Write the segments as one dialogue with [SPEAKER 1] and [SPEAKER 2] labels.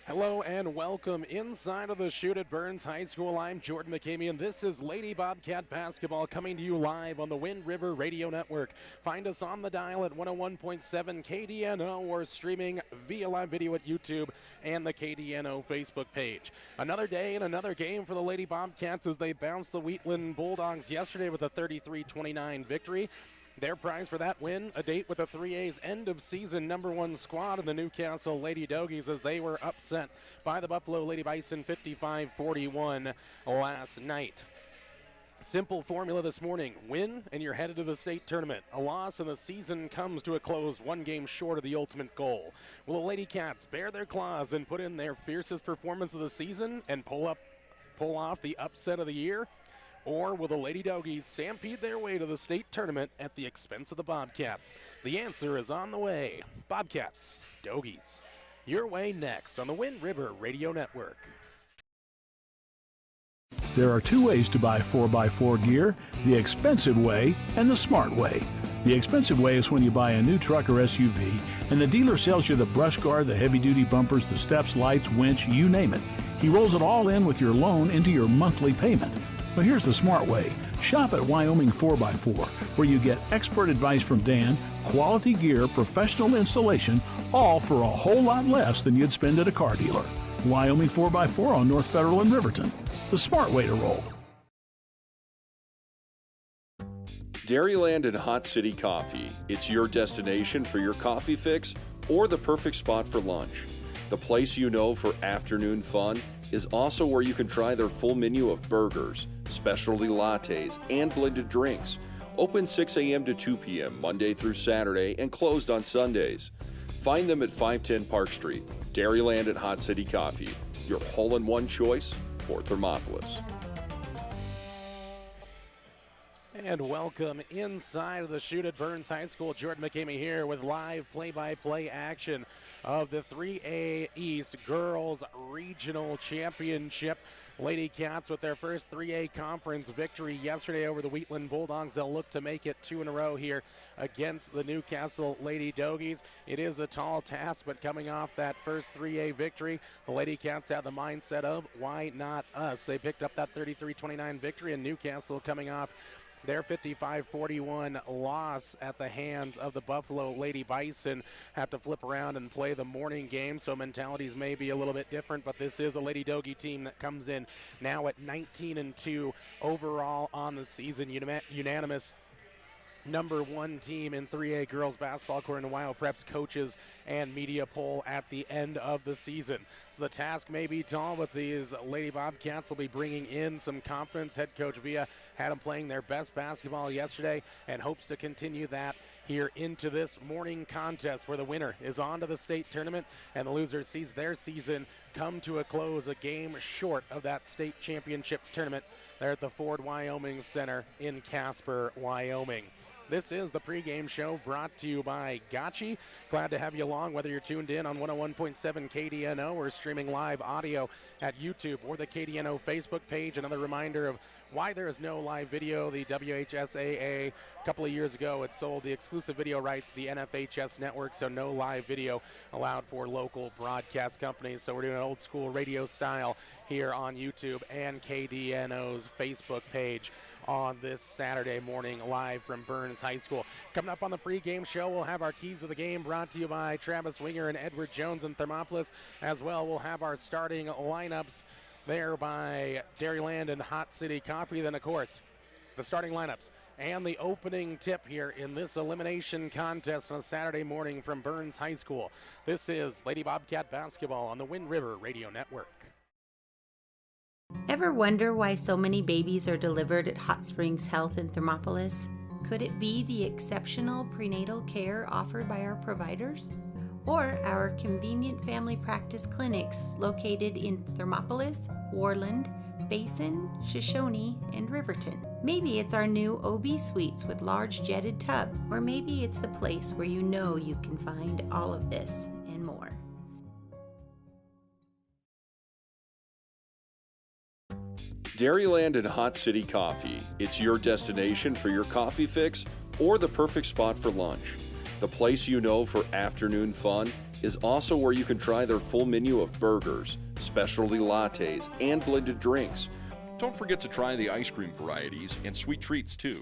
[SPEAKER 1] Hello and welcome inside of the Shoot at Burns High School. I'm Jordan McCamey, and this is Lady Bobcat Basketball coming to you live on the Wind River Radio Network. Find us on the dial at 101.7 KDNO or streaming via live video at YouTube and the KDNO Facebook page. Another day and another game for the Lady Bobcats as they bounced the Wheatland Bulldogs yesterday with a 33-29 victory. Their prize for that win, a date with the 3A's end-of-season #1 squad in the Newcastle Lady Dogies as they were upset by the Buffalo Lady Bison 55-41 last night. Simple formula this morning. Win, and you're headed to the state tournament. A loss, and the season comes to a close, one game short of the ultimate goal. Will the Lady Cats bare their claws and put in their fiercest performance of the season and pull off the upset of the year? Or will the Lady Dogies stampede their way to the state tournament at the expense of the Bobcats? The answer is on the way. Bobcats, Dogies. Your way next on the Wind River Radio Network.
[SPEAKER 2] There are two ways to buy 4x4 gear, the expensive way and the smart way. The expensive way is when you buy a new truck or SUV and the dealer sells you the brush guard, the heavy-duty bumpers, the steps, lights, winch, you name it. He rolls it all in with your loan into your monthly payment. But here's the smart way. Shop at Wyoming 4x4, where you get expert advice from Dan, quality gear, professional installation, all for a whole lot less than you'd spend at a car dealer. Wyoming 4x4 on North Federal in Riverton. The smart way to roll.
[SPEAKER 3] Dairyland and Hot City Coffee. It's your destination for your coffee fix or the perfect spot for lunch. The place you know for afternoon fun is also where you can try their full menu of burgers, specialty lattes, and blended drinks. Open 6 a.m. to 2 p.m. Monday through Saturday and closed on Sundays. Find them at 510 Park Street. Dairyland and Hot City Coffee, your hole-in-one choice for Thermopolis.
[SPEAKER 1] And welcome inside of the Shoot at Burns High School. Jordan McCamey here with live play-by-play action of the 3A East Girls Regional Championship. Lady Cats with their first 3A conference victory yesterday over the Wheatland Bulldogs. They'll look to make it 2 in a row here against the Newcastle Lady Dogies. It is a tall task, but coming off that first 3A victory, the Lady Cats have the mindset of, why not us? They picked up that 33-29 victory, and Newcastle coming off their 55-41 loss at the hands of the Buffalo Lady Bison. Have to flip around and play the morning game, so mentalities may be a little bit different, but this is a Lady Dogie team that comes in now at 19-2 overall on the season. Unanimous #1 team in 3A girls basketball according to Wild Prep's coaches and media poll at the end of the season. So the task may be tall, but these Lady Bobcats will be bringing in some confidence. Head coach Villa had them playing their best basketball yesterday and hopes to continue that here into this morning contest where the winner is on to the state tournament and the loser sees their season come to a close, a game short of that state championship tournament there at the Ford Wyoming Center in Casper, Wyoming. This is the pregame show brought to you by Gotchi. Glad to have you along, whether you're tuned in on 101.7 KDNO or streaming live audio at YouTube or the KDNO Facebook page. Another reminder of why there is no live video. The WHSAA, a couple of years ago, it sold the exclusive video rights to the NFHS network, so no live video allowed for local broadcast companies. So we're doing an old school radio style here on YouTube and KDNO's Facebook page on this Saturday morning live from Burns High School. Coming up on the pregame show, we'll have our keys of the game brought to you by Travis Winger and Edward Jones in Thermopolis. As well, we'll have our starting lineups there by Dairyland and Hot City Coffee. Then, of course, the starting lineups and the opening tip here in this elimination contest on a Saturday morning from Burns High School. This is Lady Bobcat Basketball on the Wind River Radio Network.
[SPEAKER 4] Ever wonder why so many babies are delivered at Hot Springs Health in Thermopolis? Could it be the exceptional prenatal care offered by our providers? Or our convenient family practice clinics located in Thermopolis, Warland, Basin, Shoshone, and Riverton? Maybe it's our new OB suites with large jetted tub, or maybe it's the place where you know you can find all of this and more.
[SPEAKER 3] Dairyland and Hot City Coffee. It's your destination for your coffee fix or the perfect spot for lunch. The place you know for afternoon fun is also where you can try their full menu of burgers, specialty lattes, and blended drinks.
[SPEAKER 5] Don't forget to try the ice cream varieties and sweet treats too.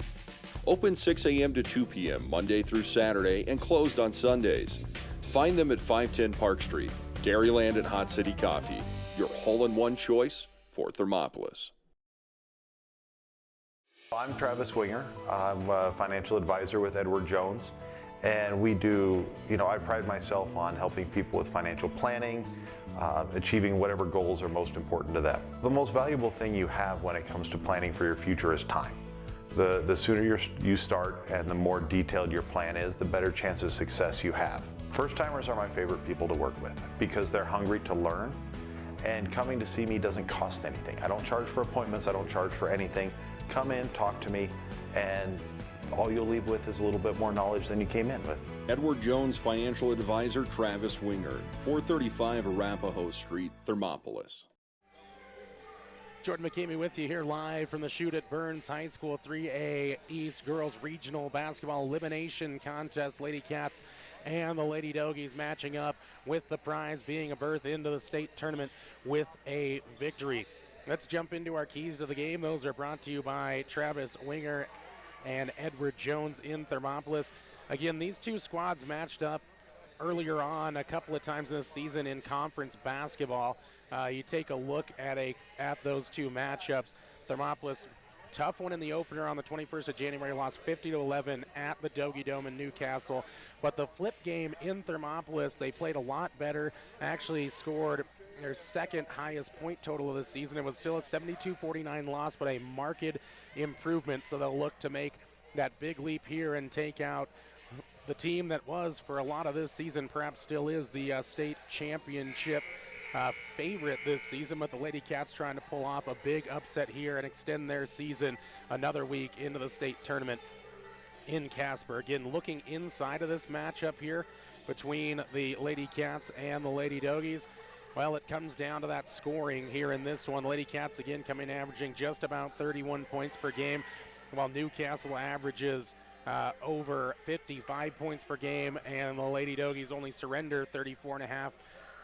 [SPEAKER 3] Open 6 a.m. to 2 p.m. Monday through Saturday and closed on Sundays. Find them at 510 Park Street, Dairyland and Hot City Coffee, your hole-in-one choice for Thermopolis.
[SPEAKER 6] I'm Travis Winger. I'm a financial advisor with Edward Jones, and we do, I pride myself on helping people with financial planning, achieving whatever goals are most important to them. The most valuable thing you have when it comes to planning for your future is time. The sooner you start and the more detailed your plan is, the better chance of success you have. First-timers are my favorite people to work with because they're hungry to learn, and coming to see me doesn't cost anything. I don't charge for appointments, I don't charge for anything. Come in, talk to me, and all you'll leave with is a little bit more knowledge than you came in with.
[SPEAKER 3] Edward Jones financial advisor Travis Winger, 435 Arapahoe Street, Thermopolis.
[SPEAKER 1] Jordan McCamey with you here live from the Shoot at Burns High School 3A East Girls Regional Basketball Elimination Contest. Lady Cats and the Lady Dogies matching up with the prize being a berth into the state tournament with a victory. Let's jump into our keys to the game. Those are brought to you by Travis Winger and Edward Jones in Thermopolis. Again, these two squads matched up earlier on a couple of times this season in conference basketball. You take a look at those two matchups. Thermopolis, tough one in the opener on the 21st of January, lost 50-11 at the Dogie Dome in Newcastle. But the flip game in Thermopolis, they played a lot better, actually scored their second highest point total of the season. It was still a 72-49 loss, but a marked improvement. So they'll look to make that big leap here and take out the team that was, for a lot of this season, perhaps still is the state championship favorite this season. But the Lady Cats trying to pull off a big upset here and extend their season another week into the state tournament in Casper. Again, looking inside of this matchup here between the Lady Cats and the Lady Dogies, well, it comes down to that scoring here in this one. Lady Cats, again, coming averaging just about 31 points per game, while Newcastle averages over 55 points per game, and the Lady Dogies only surrender 34.5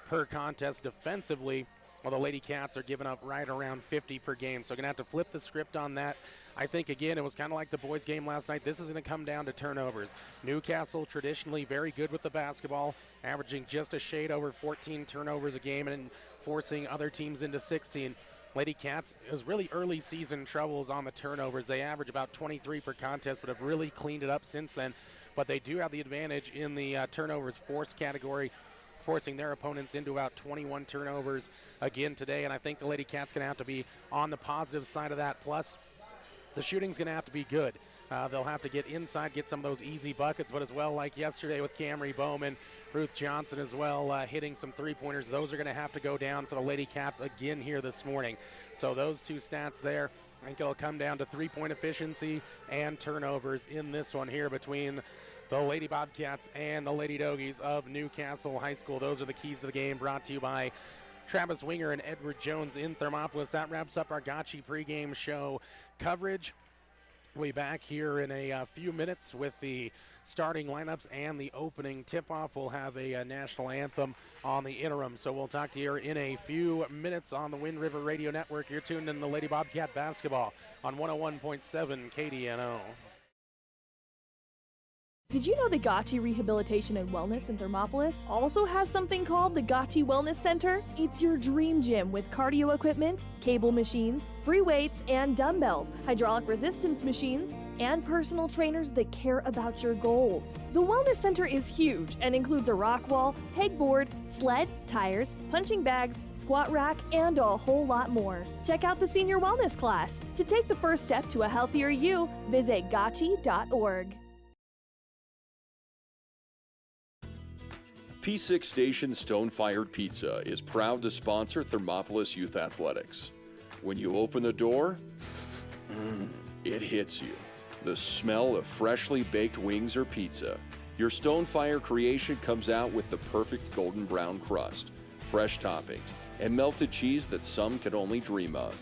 [SPEAKER 1] per contest defensively, while the Lady Cats are giving up right around 50 per game. So going to have to flip the script on that. I think, again, it was kind of like the boys' game last night. This is going to come down to turnovers. Newcastle traditionally very good with the basketball, averaging just a shade over 14 turnovers a game and forcing other teams into 16. Lady Cats is really early season troubles on the turnovers. They average about 23 per contest, but have really cleaned it up since then. But they do have the advantage in the turnovers forced category, forcing their opponents into about 21 turnovers again today. And I think the Lady Cats going to have to be on the positive side of that. Plus, the shooting's going to have to be good. They'll have to get inside, get some of those easy buckets, but as well, like yesterday with Camry Bowman, Ruth Johnson as well, hitting some three-pointers. Those are going to have to go down for the Lady Cats again here this morning. So those two stats there, I think it'll come down to three-point efficiency and turnovers in this one here between the Lady Bobcats and the Lady Dogies of Newcastle High School. Those are the keys to the game, brought to you by Travis Winger and Edward Jones in Thermopolis. That wraps up our Gotchi pregame show coverage. We'll be back here in a few minutes with the starting lineups and the opening tip-off. We'll have a national anthem on the interim. So we'll talk to you in a few minutes on the Wind River Radio Network. You're tuned in to Lady Bobcat Basketball on 101.7 KDNO.
[SPEAKER 7] Did you know the Gotchi Rehabilitation and Wellness in Thermopolis also has something called the Gotchi Wellness Center? It's your dream gym with cardio equipment, cable machines, free weights and dumbbells, hydraulic resistance machines, and personal trainers that care about your goals. The Wellness Center is huge and includes a rock wall, pegboard, sled, tires, punching bags, squat rack, and a whole lot more. Check out the Senior Wellness class. To take the first step to a healthier you, visit gotchi.org.
[SPEAKER 3] P6 Station Stone-Fired Pizza is proud to sponsor Thermopolis Youth Athletics. When you open the door, it hits you. The smell of freshly baked wings or pizza. Your Stone-Fire creation comes out with the perfect golden brown crust, fresh toppings, and melted cheese that some can only dream of.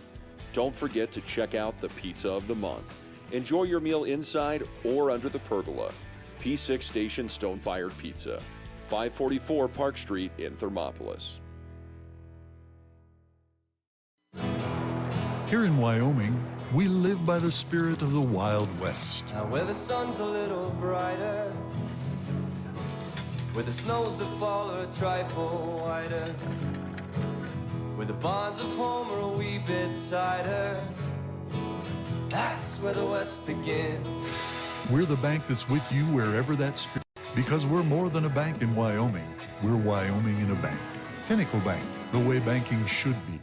[SPEAKER 3] Don't forget to check out the Pizza of the Month. Enjoy your meal inside or under the pergola. P6 Station Stone-Fired Pizza. 544 Park Street in Thermopolis.
[SPEAKER 8] Here in Wyoming, we live by the spirit of the Wild West.
[SPEAKER 9] Now where the sun's a little brighter, where the snows that fall are a trifle wider, where the bonds of home are a wee bit tighter, that's where the West begins.
[SPEAKER 8] We're the bank that's with you wherever that spirit, because we're more than a bank in Wyoming. We're Wyoming in a bank. Pinnacle Bank, the way banking should be.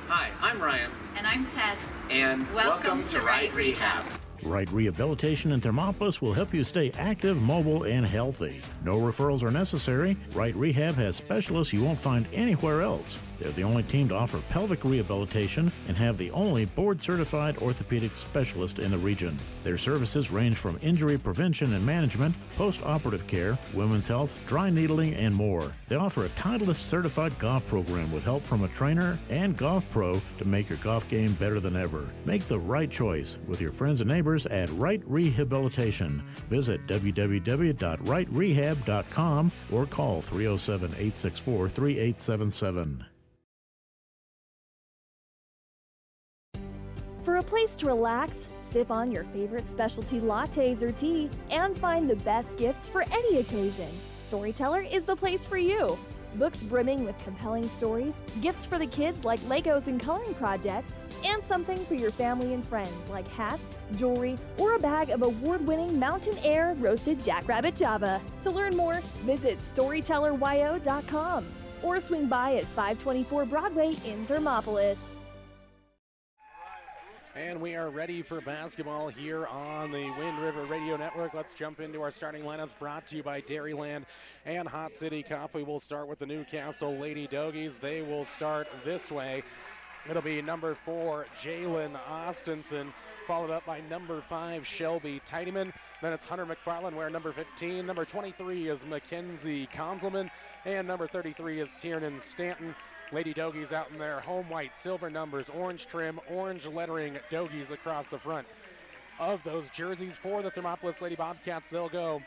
[SPEAKER 10] Hi, I'm Ryan.
[SPEAKER 11] And I'm Tess.
[SPEAKER 10] And welcome to Right Rehab.
[SPEAKER 2] Right Rehabilitation in Thermopolis will help you stay active, mobile, and healthy. No referrals are necessary. Right Rehab has specialists you won't find anywhere else. They're the only team to offer pelvic rehabilitation and have the only board-certified orthopedic specialist in the region. Their services range from injury prevention and management, post-operative care, women's health, dry needling, and more. They offer a Titleist-certified golf program with help from a trainer and golf pro to make your golf game better than ever. Make the right choice with your friends and neighbors at Right Rehabilitation. Visit www.rightrehab.com or call 307-864-3877.
[SPEAKER 7] For a place to relax, sip on your favorite specialty lattes or tea, and find the best gifts for any occasion, Storyteller is the place for you. Books brimming with compelling stories, gifts for the kids like Legos and coloring projects, and something for your family and friends like hats, jewelry, or a bag of award-winning Mountain Air roasted Jackrabbit Java. To learn more, visit StorytellerYO.com or swing by at 524 Broadway in Thermopolis.
[SPEAKER 1] And we are ready for basketball here on the Wind River Radio Network. Let's jump into our starting lineups brought to you by Dairyland and Hot City Coffee. We'll start with the Newcastle Lady Dogies. They will start this way. It'll be number 4, Jalen Austinson, followed up by number 5, Shelby Tidyman. Then it's Hunter McFarland, wearing number 15. Number 23 is Mackenzie Conzelman. And number 33 is Tiernan Stanton. Lady Dogies out in their home white, silver numbers, orange trim, orange lettering Dogies across the front of those jerseys. For the Thermopolis Lady Bobcats, they'll go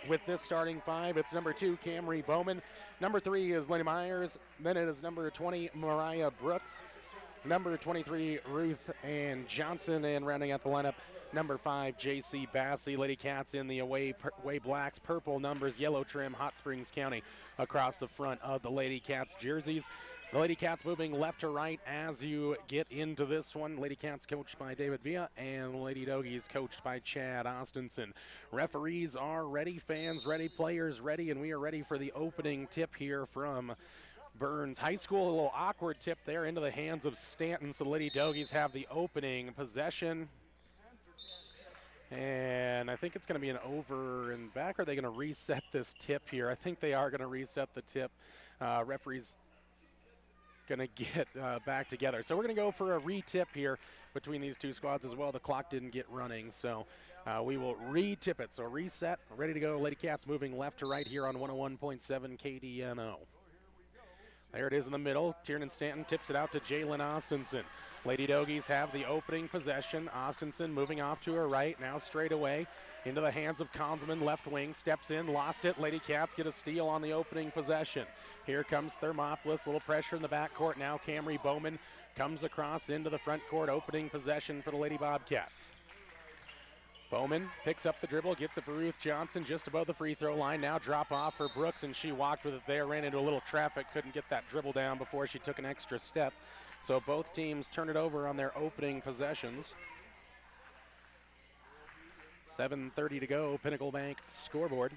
[SPEAKER 1] with this starting 5. It's number 2, Camry Bowman. Number 3 is Lenny Myers. Then it is number 20, Mariah Brooks. Number 23, Ruth Ann Johnson. And rounding out the lineup, number 5, J.C. Bassey. Lady Cats in the away blacks, purple numbers, yellow trim, Hot Springs County across the front of the Lady Cats jerseys. The Lady Cats moving left to right as you get into this one. Lady Cats coached by David Villa and Lady Dogies coached by Chad Austinson. Referees are ready, fans ready, players ready, and we are ready for the opening tip here from Burns High School. A little awkward tip there into the hands of Stanton, so the Lady Dogies have the opening possession. And I think it's going to be an over and back. Are they going to reset this tip here? I think they are going to reset the tip. Referees going to get back together. So we're going to go for a re-tip here between these two squads as well. The clock didn't get running, so we will re-tip it. So reset, ready to go. Lady Cats moving left to right here on 101.7 KDNO. There it is in the middle. Tiernan Stanton tips it out to Jalen Austinson. Lady Dogies have the opening possession. Austinson moving off to her right, now straight away into the hands of Consman, left wing, steps in, lost it. Lady Cats get a steal on the opening possession. Here comes Thermopolis, a little pressure in the backcourt now. Camry Bowman comes across into the front court, opening possession for the Lady Bobcats. Bowman picks up the dribble, gets it for Ruth Johnson just above the free throw line. Now drop off for Brooks, and she walked with it there, ran into a little traffic, couldn't get that dribble down before she took an extra step. So both teams turn it over on their opening possessions. 7:30 to go, Pinnacle Bank scoreboard.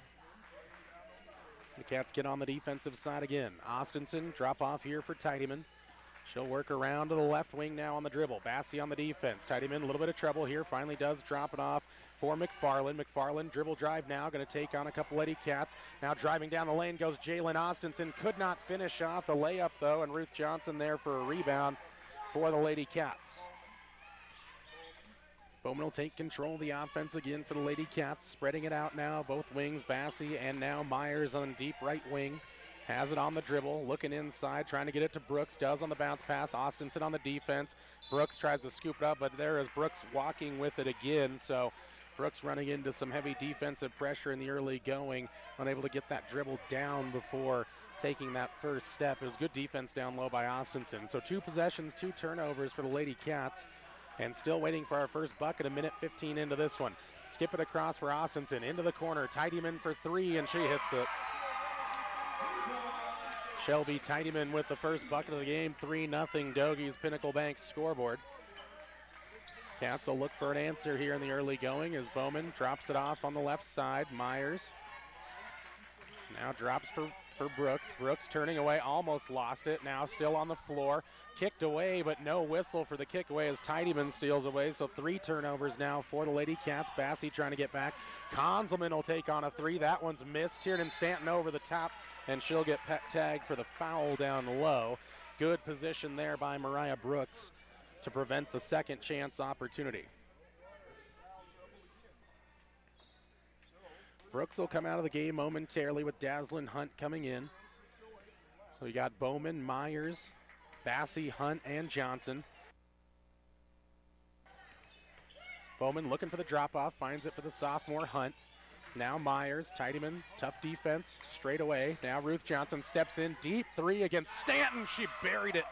[SPEAKER 1] The Cats get on the defensive side again. Austinson drop off here for Tidyman. She'll work around to the left wing now on the dribble. Bassey on the defense. Tidyman, a little bit of trouble here. Finally does drop it off for McFarland. McFarland dribble drive now. Going to take on a couple Lady Cats. Now driving down the lane goes Jalen Austinson. Could not finish off the layup though. And Ruth Johnson there for a rebound for the Lady Cats. Bowman will take control of the offense again for the Lady Cats. Spreading it out now. Both wings, Bassey and now Myers on deep right wing. Has it on the dribble, looking inside, trying to get it to Brooks. Does on the bounce pass. Austinson on the defense. Brooks tries to scoop it up, but there is Brooks walking with it again. So Brooks running into some heavy defensive pressure in the early going. Unable to get that dribble down before taking that first step. It was good defense down low by Austinson. So 2 possessions, 2 turnovers for the Lady Cats. And still waiting for our first bucket, a minute 15 into this one. Skip it across for Austinson, into the corner. Tidyman for 3, and she hits it. Shelby Tidyman with the first bucket of the game, 3-0 Doggies Pinnacle Bank scoreboard. Cats will look for an answer here in the early going as Bowman drops it off on the left side. Myers now drops for Brooks. Brooks turning away, almost lost it. Now still on the floor. Kicked away, but no whistle for the kick away as Tidyman steals away. So 3 turnovers now for the Lady Cats. Bassey trying to get back. Conzelman will take on a 3. That one's missed. Tiernan Stanton over the top, and she'll get tagged for the foul down low. Good position there by Mariah Brooks to prevent the second chance opportunity. Brooks will come out of the game momentarily with Dazzlin Hunt coming in. So you got Bowman, Myers, Bassey, Hunt, and Johnson. Bowman looking for the drop-off, finds it for the sophomore Hunt. Now Myers, Tidyman, tough defense, straight away. Now Ruth Johnson steps in, deep 3 against Stanton. She buried it.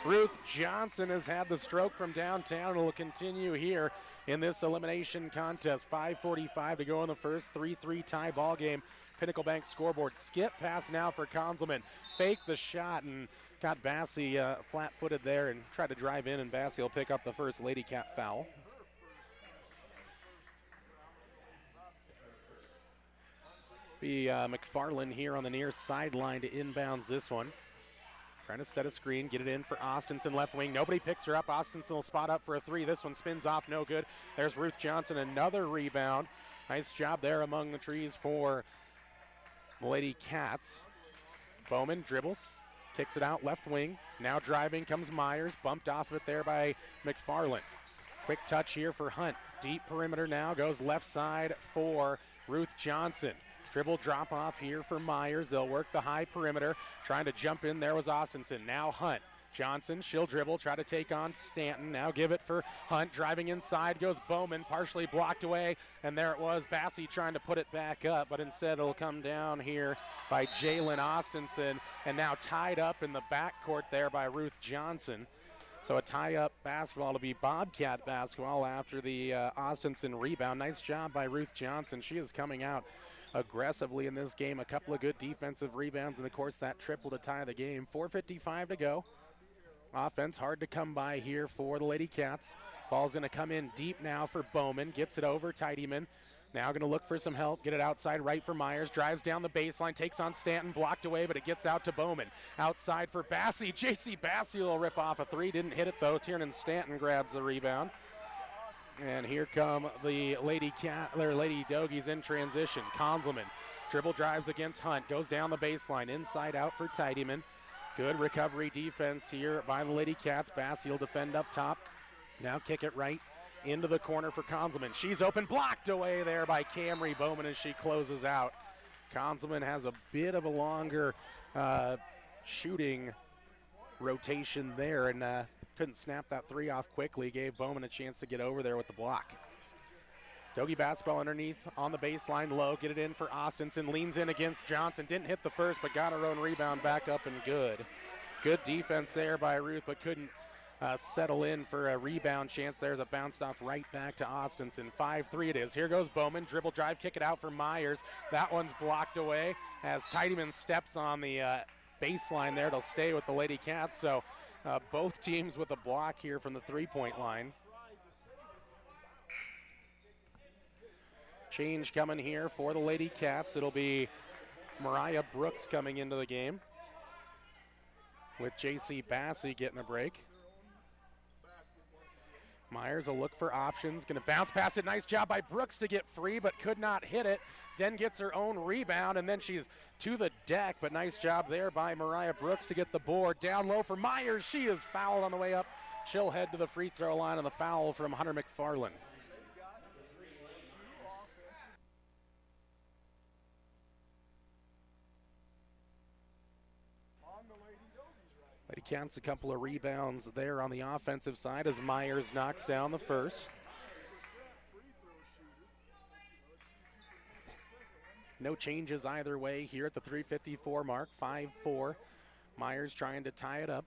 [SPEAKER 1] Ruth Johnson has had the stroke from downtown and will continue here in this elimination contest. 5:45 to go in the first, 3-3 tie ball game. Pinnacle Bank scoreboard. Skip pass now for Conzelman. Fake the shot and got Bassey flat-footed there and tried to drive in, and Bassey will pick up the first Lady Cat foul. Be McFarland here on the near sideline to inbounds this one. Trying to set a screen, get it in for Austinson, left wing. Nobody picks her up. Austinson will spot up for a 3. This one spins off, no good. There's Ruth Johnson, another rebound. Nice job there among the trees for the Lady Cats. Bowman dribbles, kicks it out left wing. Now driving comes Myers, bumped off it there by McFarland. Quick touch here for Hunt. Deep perimeter now, goes left side for Ruth Johnson. Dribble drop off here for Myers. They'll work the high perimeter. Trying to jump in there was Austinson. Now Hunt. Johnson, she'll dribble, try to take on Stanton. Now give it for Hunt. Driving inside goes Bowman, partially blocked away. And there it was, Bassey trying to put it back up, but instead it'll come down here by Jalen Austinson. And now tied up in the backcourt there by Ruth Johnson. So a tie-up basketball to be Bobcat basketball after the Austinson rebound. Nice job by Ruth Johnson. She is coming out aggressively in this game. A couple of good defensive rebounds, and of course that triple to tie the game. 4:55 to go. Offense hard to come by here for the Lady Cats. Ball's going to come in deep now for Bowman. Gets it over Tidyman. Now going to look for some help. Get it outside right for Myers. Drives down the baseline. Takes on Stanton. Blocked away, but it gets out to Bowman. Outside for Bassey. J.C. Bassey will rip off a 3. Didn't hit it though. Tiernan Stanton grabs the rebound. And here come the Lady Doggies in transition. Conzelman dribble drives against Hunt. Goes down the baseline. Inside out for Tidyman. Good recovery defense here by the Lady Cats. Bassey will defend up top. Now kick it right into the corner for Conzelman. She's open. Blocked away there by Camry Bowman as she closes out. Conzelman has a bit of a longer shooting rotation there and couldn't snap that 3 off quickly. Gave Bowman a chance to get over there with the block. Doggie basketball underneath on the baseline low. Get it in for Austinson. Leans in against Johnson. Didn't hit the first, but got her own rebound back up and good. Good defense there by Ruth, but couldn't settle in for a rebound chance. There's a bounced off right back to Austinson. 5-3 it is. Here goes Bowman. Dribble drive, kick it out for Myers. That one's blocked away as Tidyman steps on the baseline there. They'll stay with the Lady Cats. So both teams with a block here from the 3-point line. Change coming here for the Lady Cats. It'll be Mariah Brooks coming into the game with J.C. Bassey getting a break. Myers will look for options. Going to bounce pass it. Nice job by Brooks to get free, but could not hit it. Then gets her own rebound, and then she's to the deck. But nice job there by Mariah Brooks to get the board. Down low for Myers. She is fouled on the way up. She'll head to the free throw line on the foul from Hunter McFarland. Lady Cats a couple of rebounds there on the offensive side as Myers knocks down the first. No changes either way here at the 3:54 mark, 5-4. Myers trying to tie it up.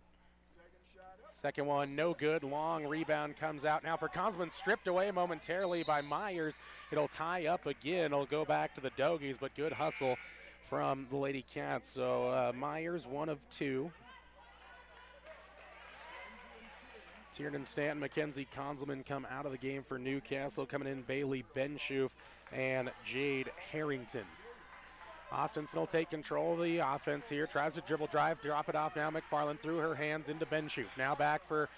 [SPEAKER 1] Second one, no good. Long rebound comes out now for Consman, stripped away momentarily by Myers. It'll tie up again. It'll go back to the Dogies, but good hustle from the Lady Cats. So Myers, 1 of 2. Tiernan Stanton, Mackenzie Conzelman come out of the game for Newcastle. Coming in, Bailey Benshoof and Jade Harrington. Austinson will take control of the offense here. Tries to dribble drive, drop it off now. McFarland through her hands into Benshoof. Now back for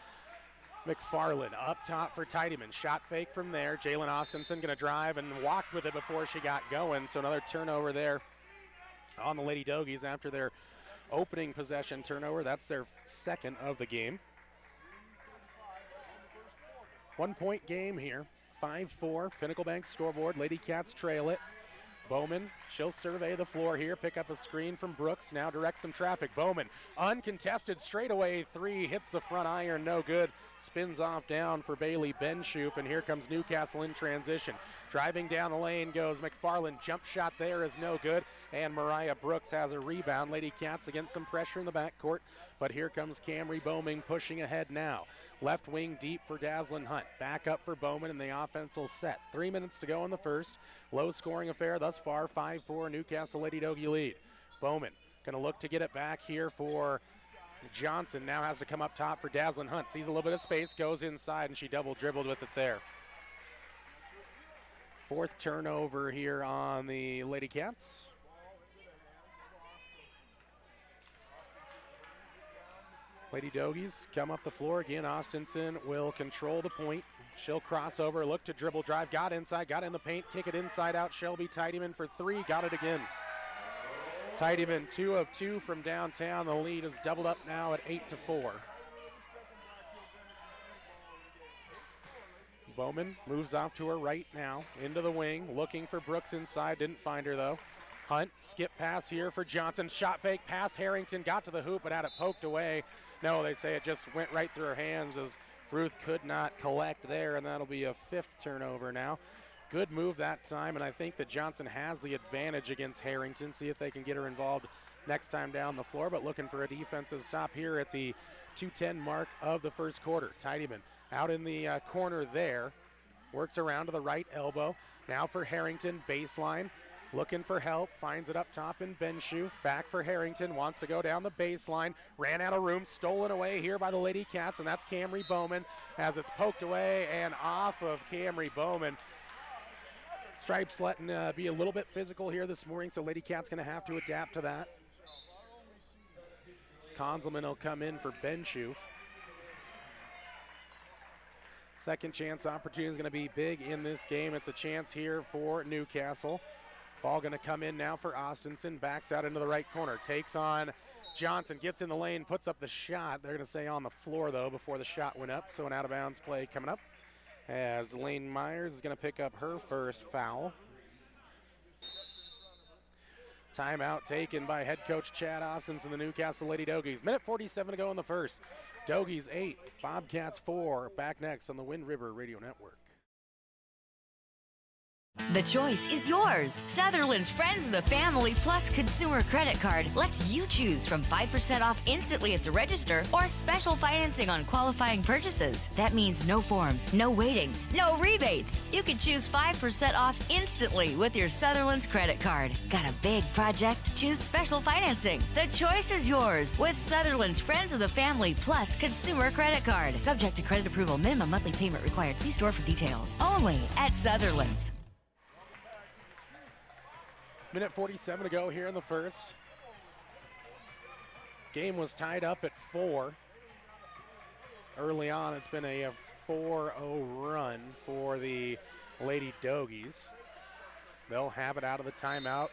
[SPEAKER 1] McFarland. Up top for Tidyman. Shot fake from there. Jalen Austinson going to drive and walked with it before she got going. So another turnover there on the Lady Dogies after their opening possession turnover. That's their second of the game. 1 point game here. 5-4. Pinnacle Bank scoreboard. Lady Cats trail it. Bowman, she'll survey the floor here, pick up a screen from Brooks, now direct some traffic. Bowman, uncontested straightaway three, hits the front iron, no good. Spins off down for Bailey Benshoof, and here comes Newcastle in transition. Driving down the lane goes McFarland, jump shot there is no good, and Mariah Brooks has a rebound. Lady Cats against some pressure in the backcourt, but here comes Camry Bowman pushing ahead now. Left wing deep for Dazzlin Hunt. Back up for Bowman, and the offense will set. 3 minutes to go in the first. Low scoring affair thus far, 5-4 Newcastle Lady Dogie lead. Bowman gonna look to get it back here for Johnson. Now has to come up top for Dazzlin Hunt. Sees a little bit of space, goes inside, and she double dribbled with it there. Fourth turnover here on the Lady Cats. Lady Dogies come up the floor again. Austinson will control the point. She'll cross over, look to dribble drive, got inside, got in the paint, kick it inside out. Shelby Tidyman for three, got it again. Tidyman 2 of 2 from downtown. The lead is doubled up now at 8-4. Bowman moves off to her right now, into the wing, looking for Brooks inside, didn't find her though. Hunt, skip pass here for Johnson, shot fake past Harrington, got to the hoop but had it poked away. No, they say it just went right through her hands as Ruth could not collect there, and that'll be a fifth turnover now. Good move that time, and I think that Johnson has the advantage against Harrington. See if they can get her involved next time down the floor, but looking for a defensive stop here at the 2:10 mark of the first quarter. Tidyman out in the corner there, works around to the right elbow. Now for Harrington, baseline. Looking for help, finds it up top in Benshoof. Back for Harrington, wants to go down the baseline. Ran out of room, stolen away here by the Lady Cats, and that's Camry Bowman as it's poked away and off of Camry Bowman. Stripes letting be a little bit physical here this morning, so Lady Cats going to have to adapt to that. Conzelman will come in for Benshoof. Second chance opportunity is going to be big in this game. It's a chance here for Newcastle. Ball going to come in now for Austinson. Backs out into the right corner. Takes on Johnson. Gets in the lane. Puts up the shot. They're going to say on the floor, though, before the shot went up. So an out-of-bounds play coming up as Lane Myers is going to pick up her first foul. Timeout taken by head coach Chad Ostens and the Newcastle Lady Dogies. Minute 47 to go in the first. Dogies 8, Bobcats 4. Back next on the Wind River Radio Network.
[SPEAKER 11] The choice is yours. Sutherland's Friends of the Family Plus Consumer Credit Card lets you choose from 5% off instantly at the register or special financing on qualifying purchases. That means no forms, no waiting, no rebates. You can choose 5% off instantly with your Sutherland's credit card. Got a big project? Choose special financing. The choice is yours with Sutherland's Friends of the Family Plus Consumer Credit Card. Subject to credit approval. Minimum monthly payment required. See store for details. Only at Sutherland's.
[SPEAKER 1] Minute 47 to go here in the first. Game was tied up at 4. Early on, it's been a 4-0 run for the Lady Dogies. They'll have it out of the timeout.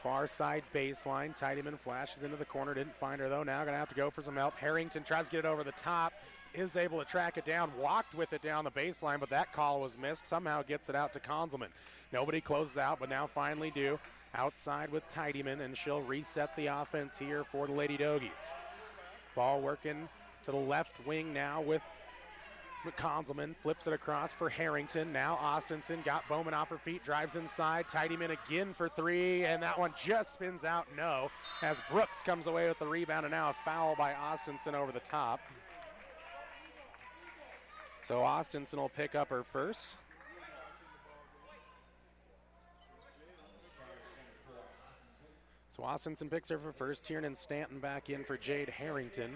[SPEAKER 1] Far side baseline. Tidyman flashes into the corner. Didn't find her, though. Now going to have to go for some help. Harrington tries to get it over the top. Is able to track it down. Walked with it down the baseline, but that call was missed. Somehow gets it out to Conzelman. Nobody closes out, but now finally do. Outside with Tidyman, and she'll reset the offense here for the Lady Dogies. Ball working to the left wing now with Conzelman, flips it across for Harrington. Now Austinson got Bowman off her feet, drives inside, Tidyman again for three, and that one just spins out, no, as Brooks comes away with the rebound, and now a foul by Austinson over the top. So Austinson will pick up her first. So Austinson picks her for first. Tiernan Stanton back in for Jade Harrington.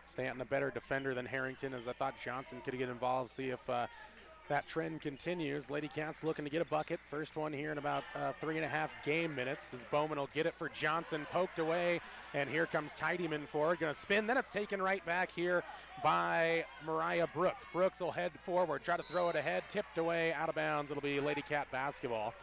[SPEAKER 1] Stanton a better defender than Harrington, as I thought Johnson could get involved, see if that trend continues. Lady Cats looking to get a bucket. First one here in about 3.5 game minutes, as Bowman will get it for Johnson, poked away, and here comes Tidyman forward, gonna spin, then it's taken right back here by Mariah Brooks. Brooks will head forward, try to throw it ahead, tipped away, out of bounds. It'll be Lady Cat basketball.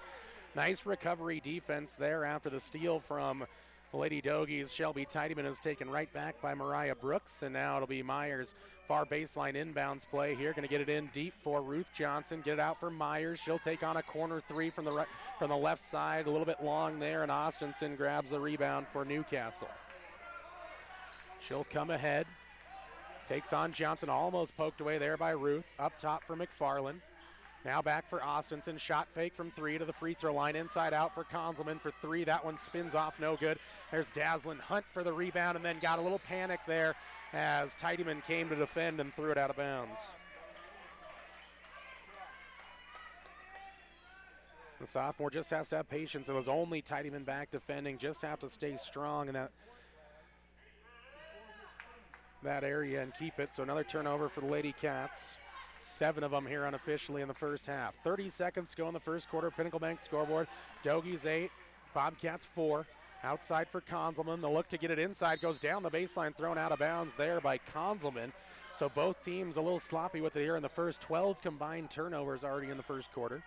[SPEAKER 1] Nice recovery defense there after the steal from Lady Dogies. Shelby Tidyman is taken right back by Mariah Brooks, and now it'll be Myers. Far baseline inbounds play here. Going to get it in deep for Ruth Johnson. Get it out for Myers. She'll take on a corner three from the left side. A little bit long there, and Austinson grabs the rebound for Newcastle. She'll come ahead. Takes on Johnson. Almost poked away there by Ruth. Up top for McFarland. Now back for Austinson, shot fake from three to the free throw line, inside out for Conzelman for three. That one spins off, no good. There's Daslin Hunt for the rebound, and then got a little panic there as Tidyman came to defend and threw it out of bounds. The sophomore just has to have patience. It was only Tidyman back defending, just have to stay strong in that area and keep it. So another turnover for the Lady Cats. 7 of them here unofficially in the first half. 30 seconds to go in the first quarter. Pinnacle Bank scoreboard. Dogies 8, Bobcats 4. Outside for Conzelman. The look to get it inside goes down the baseline, thrown out of bounds there by Conzelman. So both teams a little sloppy with it here in the first. 12 combined turnovers already in the first quarter.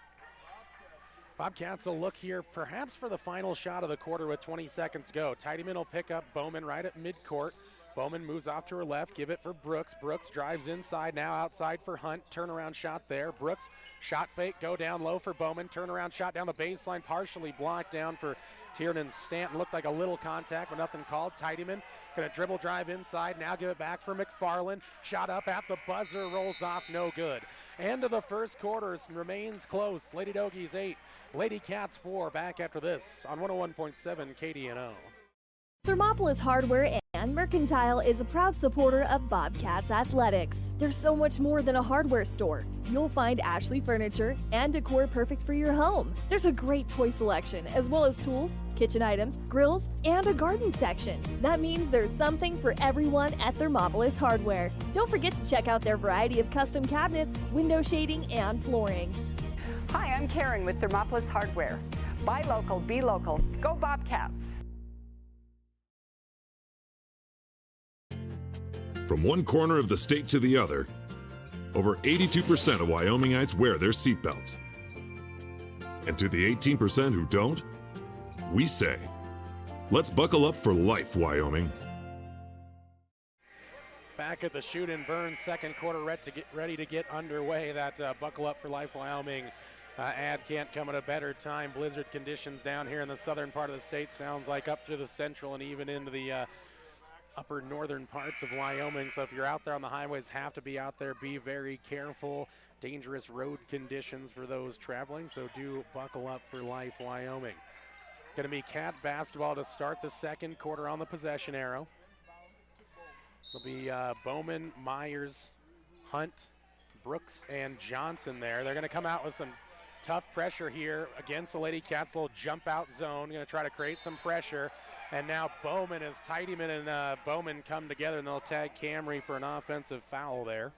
[SPEAKER 1] Bobcats will look here perhaps for the final shot of the quarter with 20 seconds to go. Tidyman will pick up Bowman right at midcourt. Bowman moves off to her left, give it for Brooks. Brooks drives inside, now outside for Hunt. Turnaround shot there. Brooks, shot fake, go down low for Bowman. Turnaround shot down the baseline, partially blocked down for Tiernan Stanton. Looked like a little contact, but nothing called. Tidyman gonna dribble drive inside, now give it back for McFarland. Shot up at the buzzer, rolls off, no good. End of the first quarter remains close. Lady Dogies 8, Lady Cats 4. Back after this on 101.7 KDNO.
[SPEAKER 7] Thermopolis Hardware and Mercantile is a proud supporter of Bobcats Athletics. There's so much more than a hardware store. You'll find Ashley furniture and decor perfect for your home. There's a great toy selection, as well as tools, kitchen items, grills, and a garden section. That means there's something for everyone at Thermopolis Hardware. Don't forget to check out their variety of custom cabinets, window shading, and flooring.
[SPEAKER 12] Hi, I'm Karen with Thermopolis Hardware. Buy local, be local. Go Bobcats!
[SPEAKER 13] From one corner of the state to the other, over 82% of Wyomingites wear their seatbelts. And to the 18% who don't, we say, let's buckle up for life, Wyoming.
[SPEAKER 1] Back at the Shoot and Burn second quarter, ready to get underway. That Buckle Up for Life Wyoming ad can't come at a better time. Blizzard conditions down here in the southern part of the state. Sounds like up to the central and even into the upper northern parts of Wyoming. So if you're out there on the highways, have to be out there. Be very careful. Dangerous road conditions for those traveling. So do buckle up for life, Wyoming. Going to be Cat basketball to start the second quarter on the possession arrow. It'll be Bowman, Myers, Hunt, Brooks, and Johnson there. They're going to come out with some tough pressure here against the Lady Cats. Little jump out zone. Going to try to create some pressure. And now Bowman, as Tidyman and Bowman come together, and they'll tag Camry for an offensive foul there.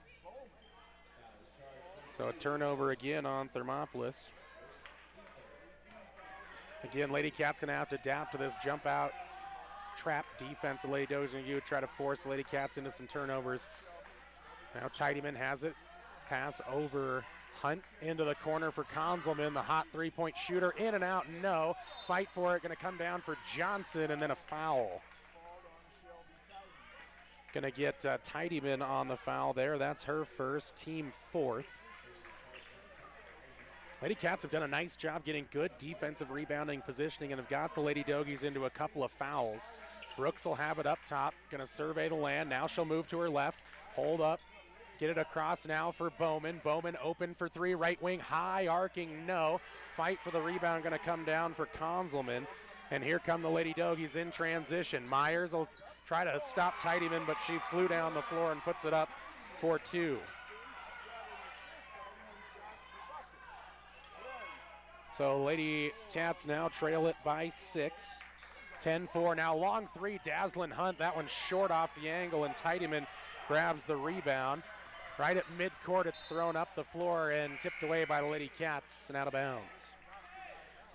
[SPEAKER 1] So a turnover again on Thermopolis. Again, Lady Cat's going to have to adapt to this jump out trap defense. The Lady Dogies going to try to force Lady Cats into some turnovers. Now Tidyman has it. Pass over Hunt into the corner for Conzelman, the hot three-point shooter, in and out, no. Fight for it, going to come down for Johnson, and then a foul. Going to get Tidyman on the foul there. That's her first, team fourth. Lady Cats have done a nice job getting good defensive rebounding positioning and have got the Lady Dogies into a couple of fouls. Brooks will have it up top, going to survey the land. Now she'll move to her left, hold up, get it across now for Bowman. Bowman open for three, right wing, high arcing, no. Fight for the rebound, going to come down for Konzelman. And here come the Lady Dogies in transition. Myers will try to stop Tidyman, but she flew down the floor and puts it up for two. So Lady Cats now trail it by 6. 10-4 now, long three, Dazzlin Hunt. That one's short off the angle, and Tidyman grabs the rebound. Right at midcourt, it's thrown up the floor and tipped away by the Lady Cats and out of bounds.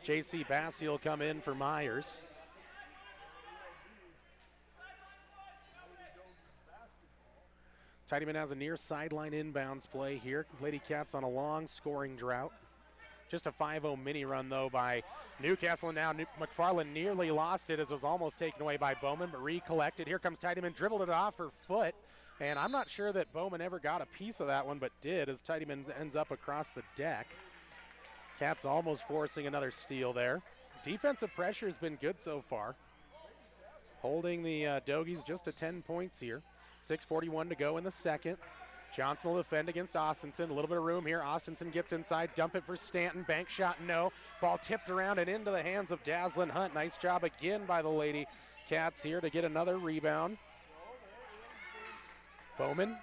[SPEAKER 1] J.C. Bassi will come in for Myers. Tidyman has a near sideline inbounds play here. Lady Cats on a long scoring drought. Just a 5-0 mini run, though, by Newcastle. And now McFarland nearly lost it as it was almost taken away by Bowman, but recollected. Here comes Tidyman, dribbled it off her foot. And I'm not sure that Bowman ever got a piece of that one, but did as Tidyman ends up across the deck. Cats almost forcing another steal there. Defensive pressure has been good so far. Holding the Dogies just to 10 points here. 6:41 to go in the second. Johnson will defend against Austinson. A little bit of room here. Austinson gets inside. Dump it for Stanton. Bank shot, no. Ball tipped around and into the hands of Dazzlin Hunt. Nice job again by the Lady Cats here to get another rebound. Bowman,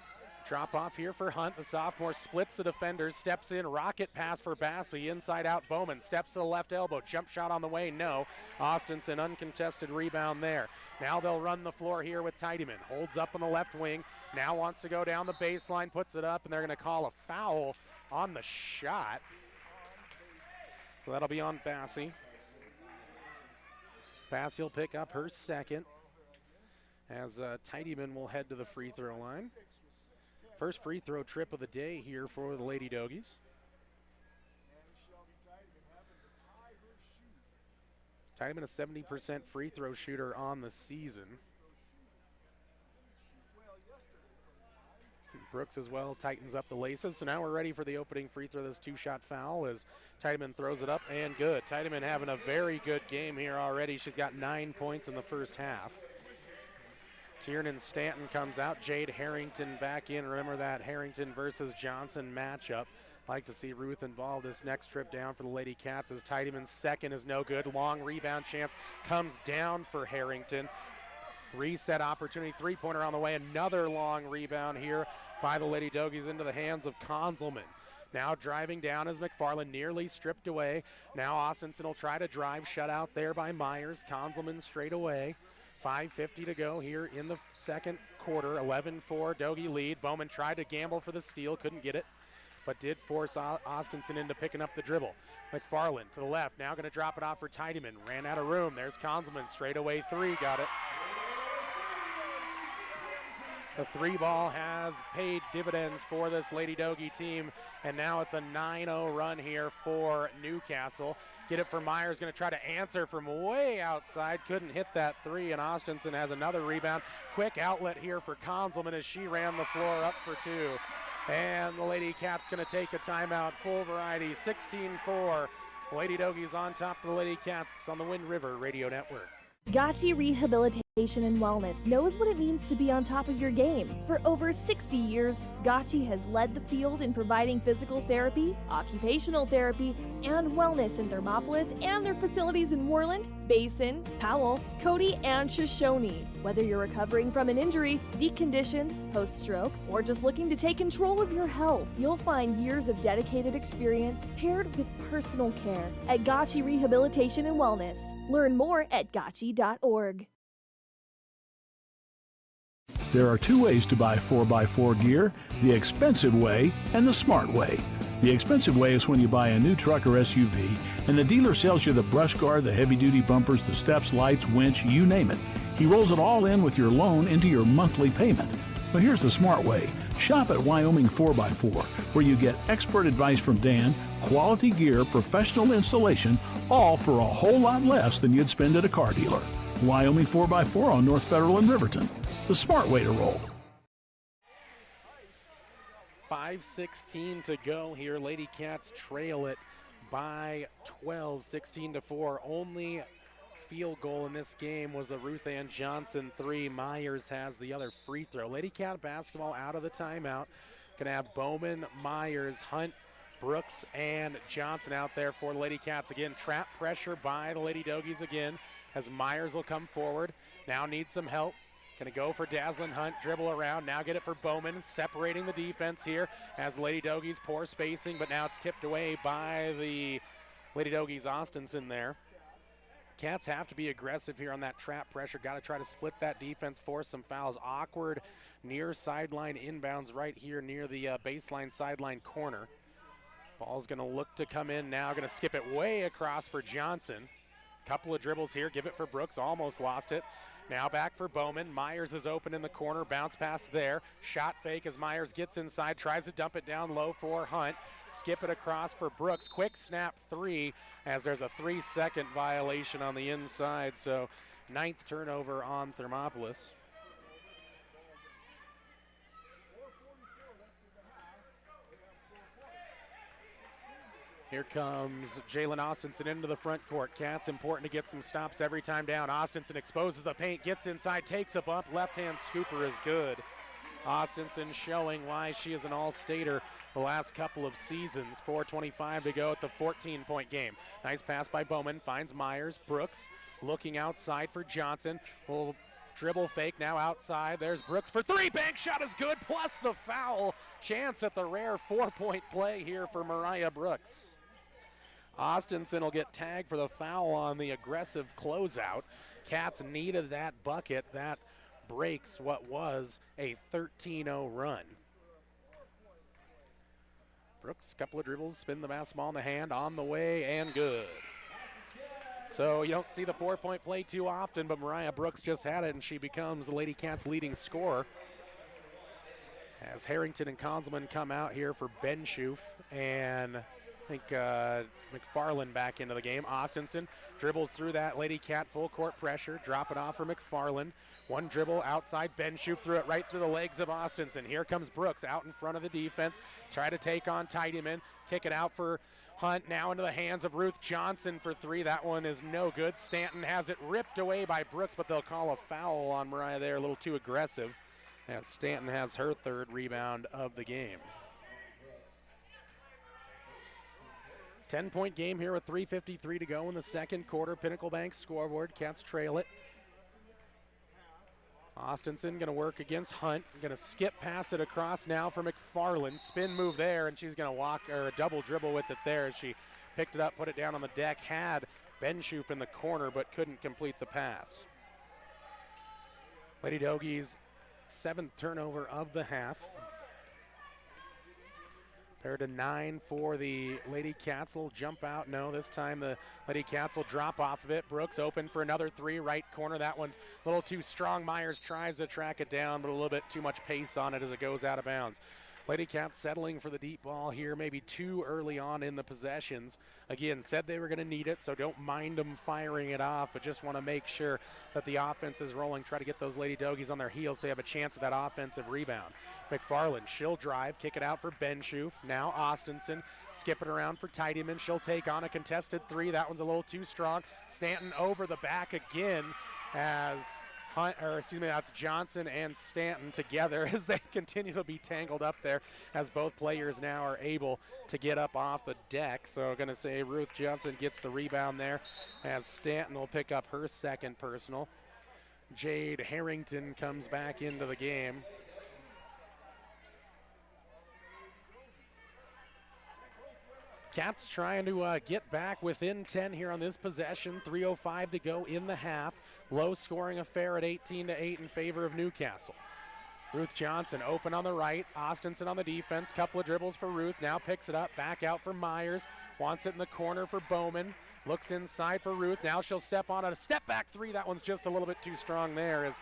[SPEAKER 1] drop off here for Hunt. The sophomore splits the defenders. Steps in. Rocket pass for Bassi. Inside out Bowman. Steps to the left elbow. Jump shot on the way, no. Austinson, uncontested rebound there. Now they'll run the floor here with Tidyman. Holds up on the left wing. Now wants to go down the baseline, puts it up, and they're going to call a foul on the shot. So that'll be on Bassi. Bassi will pick up her second as Tidyman will head to the free throw line. First free throw trip of the day here for the Lady Dogies. Tidyman a 70% free throw shooter on the season. Brooks as well tightens up the laces. So now we're ready for the opening free throw. This two-shot foul as Tidyman throws it up and good. Tidyman having a very good game here already. She's got 9 points in the first half. Tiernan Stanton comes out. Jade Harrington back in. Remember that Harrington versus Johnson matchup. Like to see Ruth involved this next trip down for the Lady Cats as Tidyman's second is no good. Long rebound chance comes down for Harrington. Reset opportunity, three-pointer on the way. Another long rebound here by the Lady Dogies into the hands of Konzelman. Now driving down is McFarland, nearly stripped away. Now Austinson will try to drive, shut out there by Myers. Konzelman straight away. 5:50 to go here in the second quarter. 11-4 Dogie lead. Bowman tried to gamble for the steal, couldn't get it, but did force Austinson into picking up the dribble. McFarland to the left, now going to drop it off for Tidyman. Ran out of room. There's Konzelman, straight away three, got it. The three ball has paid dividends for this Lady Dogie team, and now it's a 9-0 run here for Newcastle. Get it for Myers, going to try to answer from way outside. Couldn't hit that three, and Austinson has another rebound. Quick outlet here for Konzelman as she ran the floor up for two. And the Lady Cats going to take a timeout. Full variety, 16-4. Lady Dogies on top of the Lady Cats on the Wind River Radio Network.
[SPEAKER 7] Gotchi Rehabilitation and Wellness knows what it means to be on top of your game. For over 60 years, Gotchi has led the field in providing physical therapy, occupational therapy, and wellness in Thermopolis and their facilities in Worland, Basin, Powell, Cody, and Shoshone. Whether you're recovering from an injury, deconditioned, post-stroke, or just looking to take control of your health, you'll find years of dedicated experience paired with personal care at Gotchi Rehabilitation and Wellness. Learn more at gotchi.org.
[SPEAKER 2] There are two ways to buy 4x4 gear, the expensive way and the smart way. The expensive way is when you buy a new truck or SUV and the dealer sells you the brush guard, the heavy-duty bumpers, the steps, lights, winch, you name it. He rolls it all in with your loan into your monthly payment. But here's the smart way. Shop at Wyoming 4x4, where you get expert advice from Dan, quality gear, professional installation, all for a whole lot less than you'd spend at a car dealer. Wyoming 4x4 on North Federal in Riverton. The smart way to roll.
[SPEAKER 1] 5:16 to go here. Lady Cats trail it by 12, 16-4. Only field goal in this game was the Ruth Ann Johnson 3. Myers has the other free throw. Lady Cat basketball out of the timeout. Going to have Bowman, Myers, Hunt, Brooks, and Johnson out there for the Lady Cats. Again, trap pressure by the Lady Dogies again as Myers will come forward. Now needs some help. Going to go for Dazzlin Hunt, dribble around, now get it for Bowman, separating the defense here as Lady Dogies poor spacing, but now it's tipped away by the Lady Dogies Austinson there. Cats have to be aggressive here on that trap pressure. Got to try to split that defense, force some fouls. Awkward near sideline inbounds right here near the baseline sideline corner. Ball's going to look to come in now. Going to skip it way across for Johnson. Couple of dribbles here. Give it for Brooks. Almost lost it. Now back for Bowman. Myers is open in the corner. Bounce pass there. Shot fake as Myers gets inside. Tries to dump it down low for Hunt. Skip it across for Brooks. Quick snap three as there's a 3-second violation on the inside. So 9th turnover on Thermopolis. Here comes Jalen Austinson into the front court. Cats important to get some stops every time down. Austinson exposes the paint, gets inside, takes a bump. Left-hand scooper is good. Austinson showing why she is an all-stater the last couple of seasons. 4:25 to go. It's a 14-point game. Nice pass by Bowman. Finds Myers. Brooks looking outside for Johnson. Will dribble fake now outside. There's Brooks for three. Bank shot is good, plus the foul. Chance at the rare 4-point play here for Mariah Brooks. Austinson will get tagged for the foul on the aggressive closeout. Cats needed that bucket. That breaks what was a 13-0 run. Brooks, couple of dribbles, spin the basketball in the hand, on the way, and good. So you don't see the 4-point play too often, but Mariah Brooks just had it, and she becomes the Lady Cats' leading scorer. As Harrington and Conzelman come out here for Benschoof, and I think McFarland back into the game. Austinson dribbles through that Lady Cat full court pressure. Drop it off for McFarland. One dribble outside. Benschoof threw it right through the legs of Austinson. Here comes Brooks out in front of the defense. Try to take on Tidyman. Kick it out for Hunt. Now into the hands of Ruth Johnson for three. That one is no good. Stanton has it ripped away by Brooks, but they'll call a foul on Mariah there. A little too aggressive as Stanton has her third rebound of the game. 10-point game here with 3:53 to go in the second quarter. Pinnacle Bank scoreboard. Cats trail it. Austinson going to work against Hunt. Going to skip pass it across now for McFarland. Spin move there, and she's going to walk or a double dribble with it there as she picked it up, put it down on the deck. Had Benschoof in the corner, but couldn't complete the pass. Lady Dogies' 7th turnover of the half. Paired to 9 for the Lady Cats. Will jump out. No, this time the Lady Cats will drop off of it. Brooks open for another three, right corner. That one's a little too strong. Myers tries to track it down, but a little bit too much pace on it as it goes out of bounds. Lady Cats settling for the deep ball here, maybe too early on in the possessions. Again, said they were going to need it, so don't mind them firing it off, but just want to make sure that the offense is rolling. Try to get those Lady Dogies on their heels so they have a chance at that offensive rebound. McFarland, she'll drive, kick it out for Benschoof. Now Austinson, skip it around for Tidyman. She'll take on a contested three. That one's a little too strong. Stanton over the back again as that's Johnson and Stanton together as they continue to be tangled up there as both players now are able to get up off the deck. So going to say Ruth Johnson gets the rebound there as Stanton will pick up her second personal. Jade Harrington comes back into the game. Cats trying to get back within 10 here on this possession. 3:05 to go in the half. Low scoring affair at 18-8 in favor of Newcastle. Ruth Johnson open on the right. Austinson on the defense. Couple of dribbles for Ruth. Now picks it up. Back out for Myers. Wants it in the corner for Bowman. Looks inside for Ruth. Now she'll step on a step back three. That one's just a little bit too strong there as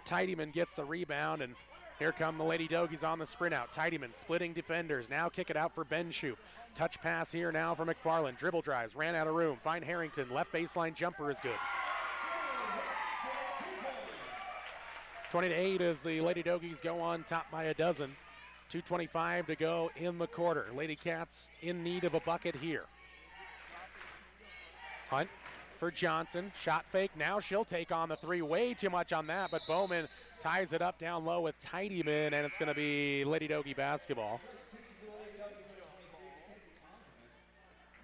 [SPEAKER 1] Tidyman gets the rebound. And here come the Lady Dogies on the sprint out. Tidyman splitting defenders. Now kick it out for Benschoof. Touch pass here now for McFarland. Dribble drives. Ran out of room. Find Harrington. Left baseline jumper is good. 20-8 as the Lady Dogies go on top by a dozen. 2:25 to go in the quarter. Lady Cats in need of a bucket here. Hunt for Johnson. Shot fake. Now she'll take on the three. Way too much on that, but Bowman ties it up down low with Tidyman, and it's going to be Lady Dogie basketball.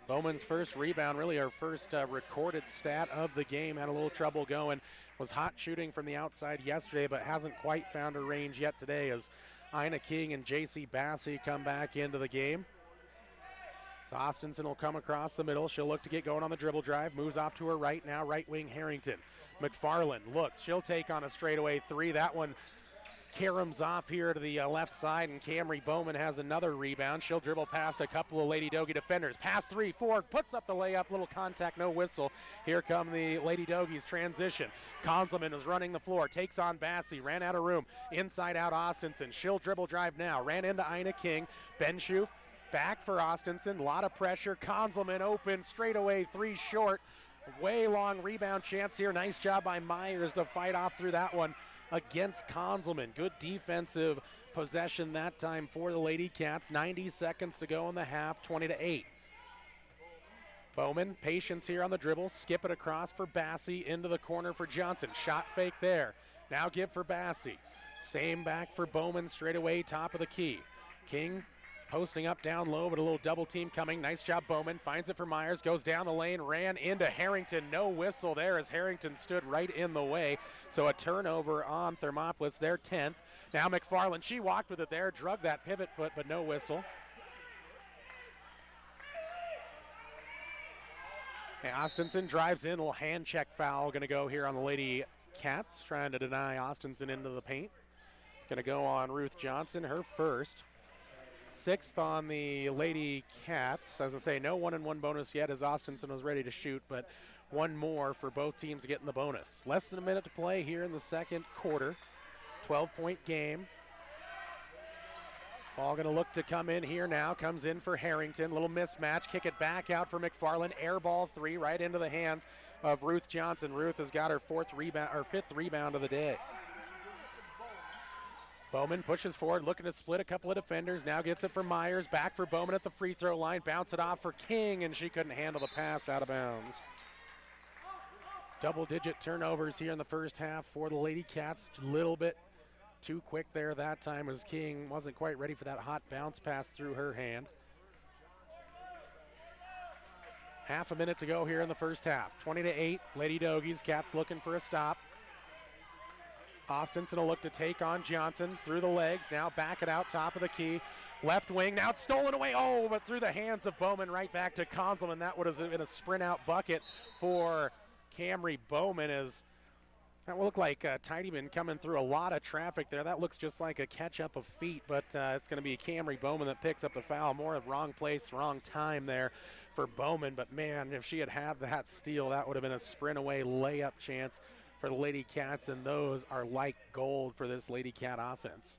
[SPEAKER 1] Bowman's first rebound, really our first recorded stat of the game. Had a little trouble going. Was hot shooting from the outside yesterday, but hasn't quite found her range yet today as Ina King and JC Bassey come back into the game. So Austinson will come across the middle. She'll look to get going on the dribble drive. Moves off to her right now, right wing Harrington. McFarland looks. She'll take on a straightaway three. That one caroms off here to the left side, and Camry Bowman has another rebound. She'll dribble past a couple of Lady Dogie defenders. Pass 3-4, puts up the layup, little contact, no whistle. Here come the Lady Dogies transition. Konzelman is running the floor, takes on Bassey, ran out of room. Inside out Austinson. She'll dribble drive now. Ran into Ina King. Benschoof back for Austinson. A lot of pressure. Konzelman open, straightaway three short. Way long rebound chance here. Nice job by Myers to fight off through that one against Konzelman. Good defensive possession that time for the Lady Cats. 90 seconds to go in the half, 20-8. Bowman, patience here on the dribble. Skip it across for Bassey into the corner for Johnson. Shot fake there. Now give for Bassey. Same back for Bowman straight away, top of the key. King posting up down low, but a little double team coming. Nice job, Bowman. Finds it for Myers, goes down the lane, ran into Harrington. No whistle there as Harrington stood right in the way. So a turnover on Thermopolis, their 10th. Now McFarland, she walked with it there, drug that pivot foot, but no whistle. And Austinson drives in, a little hand check foul going to go here on the Lady Cats, trying to deny Austinson into the paint. Going to go on Ruth Johnson, her first. 6th on the Lady Cats. As I say, no 1-and-1 bonus yet as Austinson was ready to shoot, but one more for both teams to get in the bonus. Less than a minute to play here in the second quarter. 12-point game. Ball going to look to come in here now. Comes in for Harrington. Little mismatch. Kick it back out for McFarland. Air ball three right into the hands of Ruth Johnson. Ruth has got her 5th rebound of the day. Bowman pushes forward, looking to split a couple of defenders. Now gets it for Myers. Back for Bowman at the free throw line. Bounce it off for King, and she couldn't handle the pass, out of bounds. Double-digit turnovers here in the first half for the Lady Cats. A little bit too quick there that time as King wasn't quite ready for that hot bounce pass through her hand. Half a minute to go here in the first half. 20-8, Lady Dogies. Cats looking for a stop. Austinson will look to take on Johnson through the legs. Now back it out, top of the key. Left wing, now it's stolen away. Oh, but through the hands of Bowman, right back to Konzelman. That would have been a sprint out bucket for Camry Bowman, as that will look like Tidyman coming through a lot of traffic there. That looks just like a catch up of feet, but it's going to be Camry Bowman that picks up the foul. More wrong place, wrong time there for Bowman. But man, if she had that steal, that would have been a sprint away layup chance for the Lady Cats, and those are like gold for this Lady Cat offense.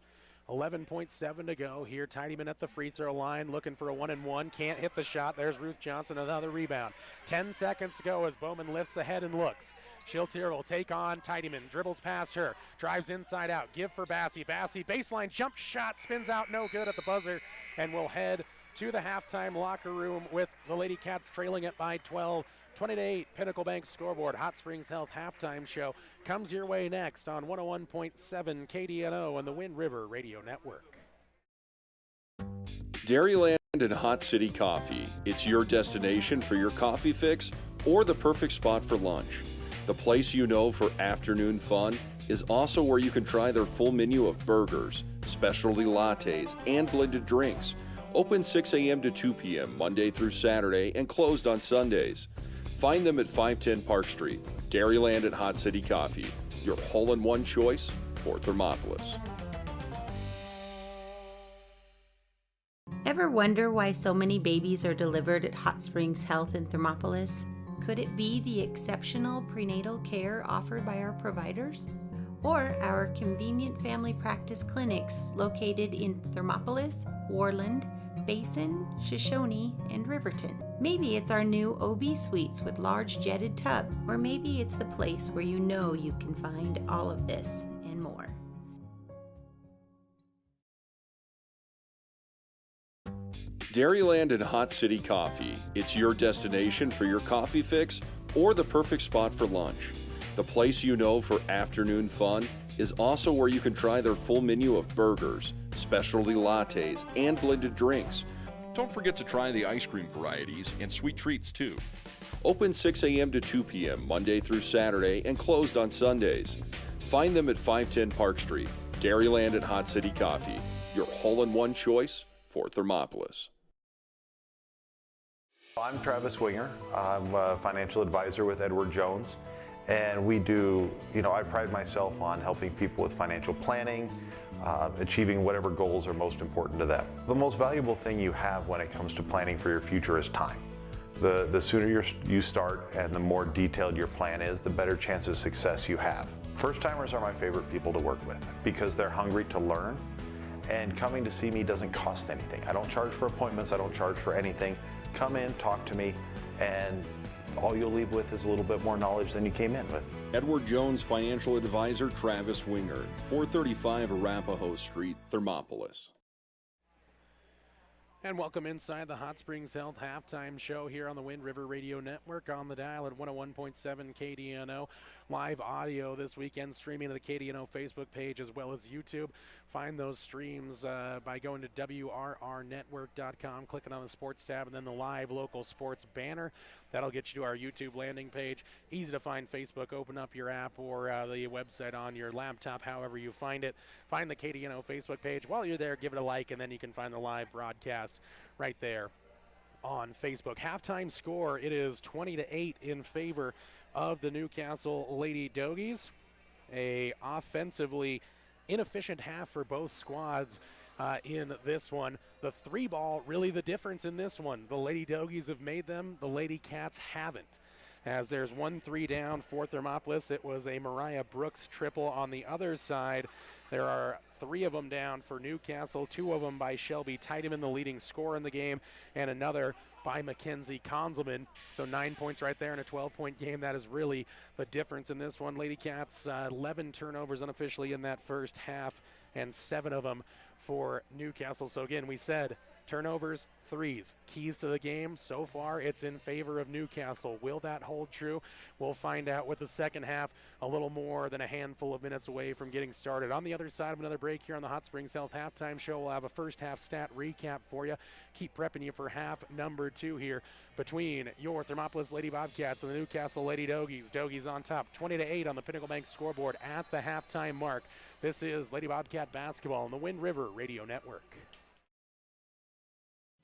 [SPEAKER 1] 11.7 to go here. Tidyman at the free throw line, looking for a 1-and-1. Can't hit the shot. There's Ruth Johnson, another rebound. 10 seconds to go as Bowman lifts the head and looks. Schiltier will take on Tidyman, dribbles past her, drives inside out, give for Bassey. Bassey, baseline jump shot, spins out, no good at the buzzer, and will head to the halftime locker room with the Lady Cats trailing it by 12. 20-8, Pinnacle Bank scoreboard. Hot Springs Health halftime show comes your way next on 101.7 KDNO and the Wind River Radio Network.
[SPEAKER 3] Dairyland and Hot City Coffee. It's your destination for your coffee fix or the perfect spot for lunch. The place you know for afternoon fun is also where you can try their full menu of burgers, specialty lattes, and blended drinks. Open 6 a.m. to 2 p.m. Monday through Saturday and closed on Sundays. Find them at 510 Park Street. Dairyland and Hot City Coffee, your hole-in-one choice for Thermopolis.
[SPEAKER 4] Ever wonder why so many babies are delivered at Hot Springs Health in Thermopolis? Could it be the exceptional prenatal care offered by our providers? Or our convenient family practice clinics located in Thermopolis, Warland, Basin, Shoshone, and Riverton? Maybe it's our new OB suites with large jetted tub, or maybe it's the place where you know you can find all of this and more.
[SPEAKER 3] Dairyland and Hot City Coffee. It's your destination for your coffee fix or the perfect spot for lunch. The place you know for afternoon fun is also where you can try their full menu of burgers, specialty lattes, and blended drinks.
[SPEAKER 5] Don't forget to try the ice cream varieties and sweet treats too.
[SPEAKER 3] Open 6 a.m. to 2 p.m. Monday through Saturday and closed on Sundays. Find them at 510 Park Street, Dairyland and Hot City Coffee, your hole-in-one choice for Thermopolis.
[SPEAKER 6] I'm Travis Winger. I'm a financial advisor with Edward Jones. And we do, I pride myself on helping people with financial planning, achieving whatever goals are most important to them. The most valuable thing you have when it comes to planning for your future is time. The sooner you start and the more detailed your plan is, the better chance of success you have. First-timers are my favorite people to work with because they're hungry to learn, and coming to see me doesn't cost anything. I don't charge for appointments, I don't charge for anything. Come in, talk to me, and all you'll leave with is a little bit more knowledge than you came in with.
[SPEAKER 3] Edward Jones Financial Advisor Travis Winger, 435 Arapahoe Street, Thermopolis.
[SPEAKER 1] And welcome inside the Hot Springs Health halftime show here on the Wind River Radio Network, on the dial at 101.7 KDNO. Live audio this weekend, streaming to the KDNO Facebook page as well as YouTube. Find those streams by going to WRRnetwork.com, clicking on the sports tab, and then the live local sports banner. That'll get you to our YouTube landing page. Easy to find Facebook. Open up your app or the website on your laptop, however you find it. Find the KDNO Facebook page. While you're there, give it a like, and then you can find the live broadcast right there on Facebook. Halftime score, it is 20-8 in favor of the Newcastle Lady Dogies. A offensively inefficient half for both squads in this one. The three ball, really the difference in this one. The Lady Dogies have made them, the Lady Cats haven't. As there's 1-3 down for Thermopolis, it was a Mariah Brooks triple on the other side. There are 3 of them down for Newcastle, 2 of them by Shelby Tiedemann, the leading scorer in the game, and another by Mackenzie Konzelman. So 9 points right there in a 12-point game. That is really the difference in this one. Lady Cats, 11 turnovers unofficially in that first half, and 7 of them for Newcastle. So again, we said turnovers, threes, keys to the game. So far, it's in favor of Newcastle. Will that hold true? We'll find out with the second half, a little more than a handful of minutes away from getting started. On the other side of another break here on the Hot Springs Health halftime show, we'll have a first half stat recap for you. Keep prepping you for half number 2 here between your Thermopolis Lady Bobcats and the Newcastle Lady Dogies. Dogies on top, 20-8 on the Pinnacle Bank scoreboard at the halftime mark. This is Lady Bobcat basketball on the Wind River Radio Network.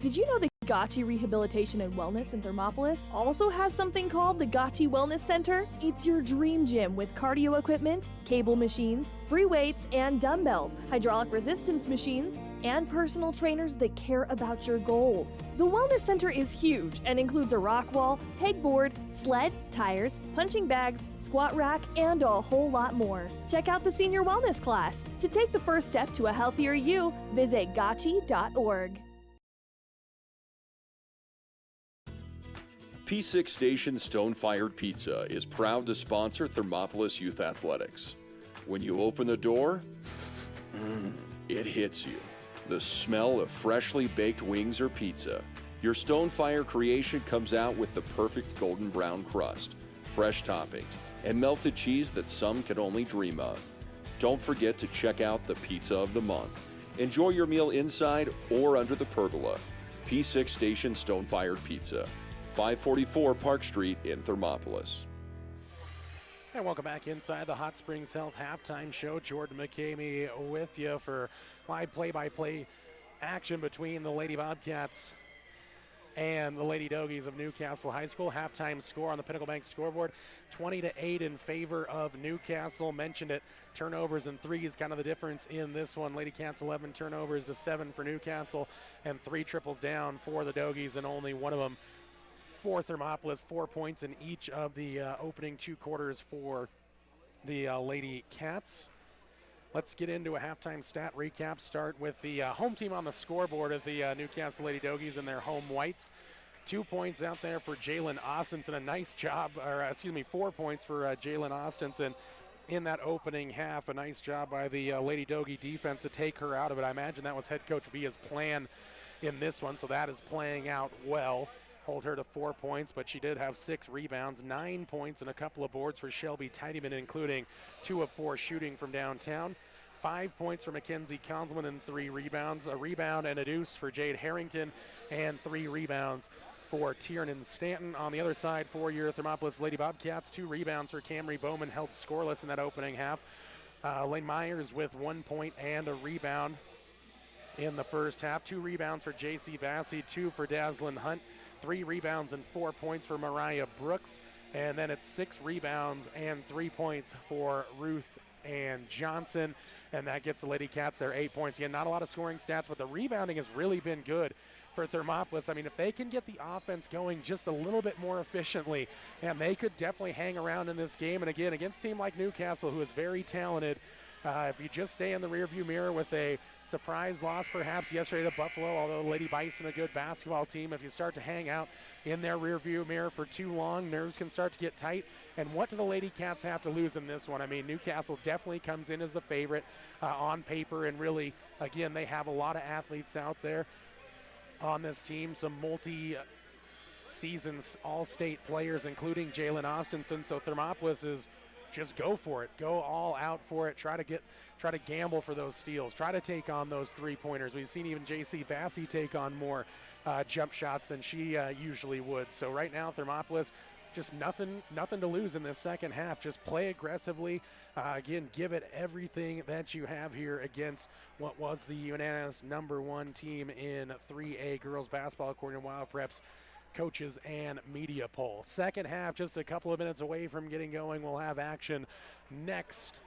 [SPEAKER 7] Did you know that Gotchi Rehabilitation and Wellness in Thermopolis also has something called the Gotchi Wellness Center? It's your dream gym with cardio equipment, cable machines, free weights and dumbbells, hydraulic resistance machines, and personal trainers that care about your goals. The Wellness Center is huge and includes a rock wall, pegboard, sled, tires, punching bags, squat rack, and a whole lot more. Check out the Senior Wellness class. To take the first step to a healthier you, visit gotchi.org.
[SPEAKER 3] P6 Station Stone-Fired Pizza is proud to sponsor Thermopolis Youth Athletics. When you open the door, it hits you. The smell of freshly baked wings or pizza. Your Stone-Fire creation comes out with the perfect golden brown crust, fresh toppings, and melted cheese that some can only dream of. Don't forget to check out the Pizza of the Month. Enjoy your meal inside or under the pergola. P6 Station Stone-Fired Pizza. 544 Park Street in Thermopolis.
[SPEAKER 1] And welcome back inside the Hot Springs Health halftime show. Jordan McCamey with you for live play-by-play action between the Lady Bobcats and the Lady Dogies of Newcastle High School. Halftime score on the Pinnacle Bank scoreboard, 20-8 in favor of Newcastle. Mentioned it, turnovers and threes, kind of the difference in this one. Lady Cats 11 turnovers to 7 for Newcastle, and 3 triples down for the Dogies, and only one of them for Thermopolis. 4 points in each of the opening 2 quarters for the Lady Cats. Let's get into a halftime stat recap. Start with the home team on the scoreboard of the Newcastle Lady Dogies in their home whites. 2 points out there for Jalen Austinson. A nice job, 4 points for Jalen Austinson in that opening half. A nice job by the Lady Dogie defense to take her out of it. I imagine that was head coach Villa's plan in this one, so that is playing out well. hold her to 4 points, but she did have 6 rebounds, 9 points, and a couple of boards for Shelby Tidyman, including 2 of 4 shooting from downtown. 5 points for Mackenzie Conzelman and 3 rebounds, a rebound and a deuce for Jade Harrington, and 3 rebounds for Tiernan Stanton. On the other side, for your Thermopolis Lady Bobcats, 2 rebounds for Camry Bowman, held scoreless in that opening half. Lane Myers with 1 point and a rebound in the first half. 2 rebounds for J.C. Bassey, 2 for Dazzlin Hunt, 3 rebounds and 4 points for Mariah Brooks, and then it's 6 rebounds and 3 points for Ruth and Johnson, and that gets the Lady Cats their 8 points. Again, not a lot of scoring stats, but the rebounding has really been good for Thermopolis. I mean, if they can get the offense going just a little bit more efficiently, and they could definitely hang around in this game. And again, against a team like Newcastle, who is very talented, if you just stay in the rearview mirror with a surprise loss perhaps yesterday to Buffalo, although Lady Bison a good basketball team, if you start to hang out in their rearview mirror for too long, nerves can start to get tight. And what do the Lady Cats have to lose in this one? I mean, Newcastle definitely comes in as the favorite on paper, and really, again, they have a lot of athletes out there on this team, some multi-season all-state players, including Jalen Austinson. So Thermopolis is just go for it, go all out for it, try to gamble for those steals, try to take on those 3-pointers. We've seen even J.C. Bassey take on more jump shots than she usually would. So right now, Thermopolis, just nothing to lose in this second half. Just play aggressively. Again, give it everything that you have here against what was the unanimous #1 team in 3A girls basketball, according to Wild Prep's coaches and media poll. Second half, just a couple of minutes away from getting going. We'll have action next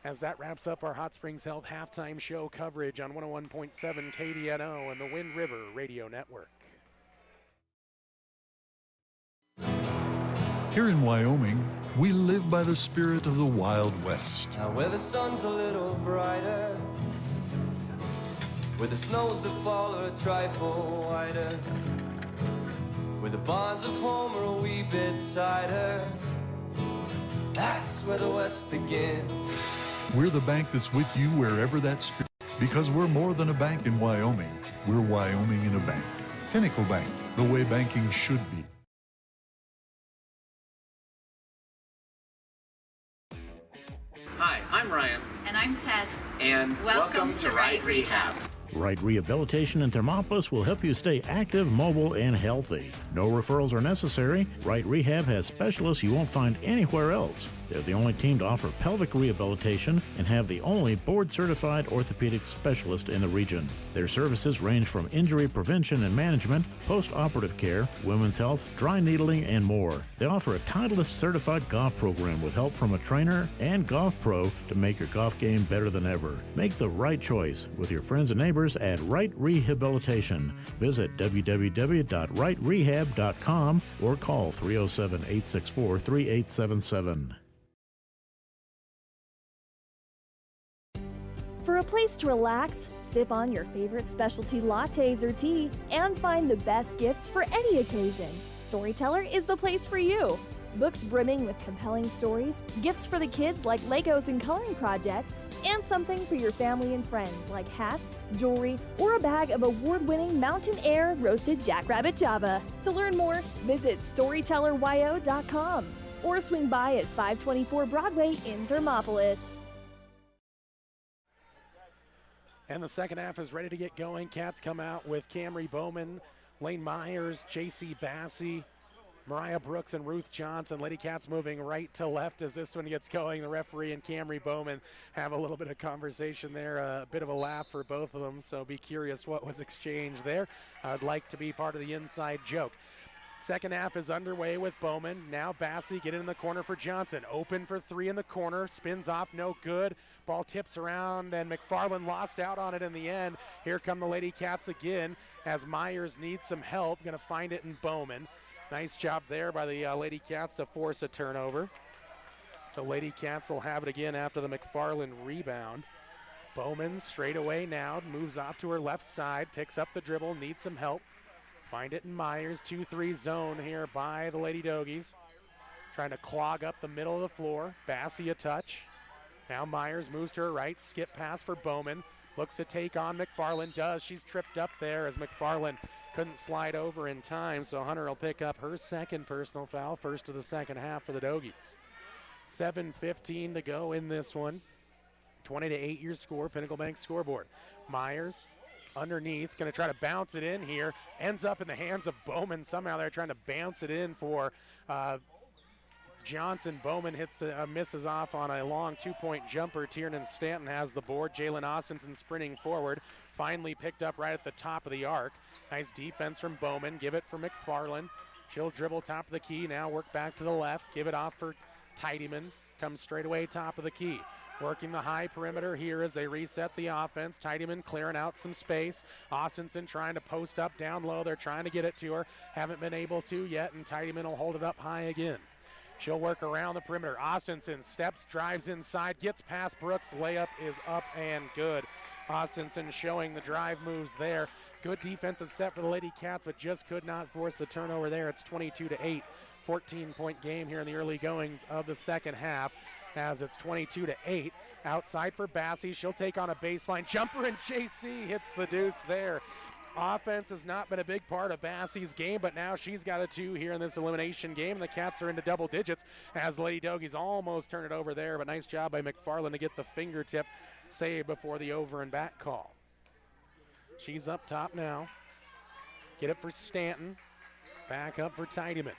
[SPEAKER 1] as that wraps up our Hot Springs Health halftime show coverage on 101.7 KDNO and the Wind River Radio Network.
[SPEAKER 8] Here in Wyoming, we live by the spirit of the Wild West.
[SPEAKER 9] Now where the sun's a little brighter, where the snows that fall are a trifle whiter, where the bonds of home are a wee bit tighter, that's where the West begins.
[SPEAKER 8] We're the bank that's with you wherever that spirit, because we're more than a bank in Wyoming. We're Wyoming in a bank. Pinnacle Bank, the way banking should be.
[SPEAKER 10] Hi, I'm Ryan.
[SPEAKER 11] And I'm Tess.
[SPEAKER 10] And welcome to Right Rehab.
[SPEAKER 2] Right Rehabilitation in Thermopolis will help you stay active, mobile, and healthy. No referrals are necessary. Right Rehab has specialists you won't find anywhere else. They're the only team to offer pelvic rehabilitation and have the only board-certified orthopedic specialist in the region. Their services range from injury prevention and management, post-operative care, women's health, dry needling, and more. They offer a Titleist-certified golf program with help from a trainer and golf pro to make your golf game better than ever. Make the right choice with your friends and neighbors at Right Rehabilitation. Visit www.rightrehab.com or call 307-864-3877.
[SPEAKER 7] For a place to relax, sip on your favorite specialty lattes or tea, and find the best gifts for any occasion, Storyteller is the place for you. Books brimming with compelling stories, gifts for the kids like Legos and coloring projects, and something for your family and friends like hats, jewelry, or a bag of award-winning Mountain Air roasted Jackrabbit Java. To learn more, visit StorytellerYO.com or swing by at 524 Broadway in Thermopolis.
[SPEAKER 1] And the second half is ready to get going. Cats come out with Camry Bowman, Lane Myers, J.C. Bassey, Mariah Brooks, and Ruth Johnson. Lady Cats moving right to left as this one gets going. The referee and Camry Bowman have a little bit of conversation there, a bit of a laugh for both of them, so be curious what was exchanged there. I'd like to be part of the inside joke. Second half is underway with Bowman. Now Bassey get in the corner for Johnson. Open for 3 in the corner. Spins off, no good. Ball tips around, and McFarland lost out on it in the end. Here come the Lady Cats again as Myers needs some help. Going to find it in Bowman. Nice job there by the Lady Cats to force a turnover. So Lady Cats will have it again after the McFarland rebound. Bowman straight away now, moves off to her left side, picks up the dribble, needs some help. Find it in Myers, 2-3 zone here by the Lady Dogies. Trying to clog up the middle of the floor. Bassey a touch. Now Myers moves to her right, skip pass for Bowman. Looks to take on McFarland, does. She's tripped up there as McFarland couldn't slide over in time, so Hunter will pick up her second personal foul, first of the second half for the Dogies. 7:15 to go in this one. 20-8 your score, Pinnacle Bank scoreboard. Myers underneath, going to try to bounce it in here. Ends up in the hands of Bowman. Somehow they're trying to bounce it in for Johnson. Bowman misses off on a long two-point jumper. Tiernan Stanton has the board. Jalen Austinson sprinting forward. Finally picked up right at the top of the arc. Nice defense from Bowman. Give it for McFarland. She'll dribble top of the key. Now work back to the left. Give it off for Tidyman. Comes straight away top of the key. Working the high perimeter here as they reset the offense. Tidyman clearing out some space. Austinson trying to post up down low. They're trying to get it to her. Haven't been able to yet, and Tidyman will hold it up high again. She'll work around the perimeter. Austinson steps, drives inside, gets past Brooks. Layup is up and good. Austinson showing the drive moves there. Good defensive set for the Lady Cats, but just could not force the turnover there. It's 22-8. 14-point game here in the early goings of the second half, as it's 22-8. Outside for Bassey. She'll take on a baseline jumper, and JC hits the deuce there. Offense has not been a big part of Bassey's game, but now she's got a 2 here in this elimination game. The Cats are into double digits as Lady Dogies almost turn it over there, but nice job by McFarland to get the fingertip save before the over and back call. She's up top now. Get it for Stanton. Back up for Tidyman.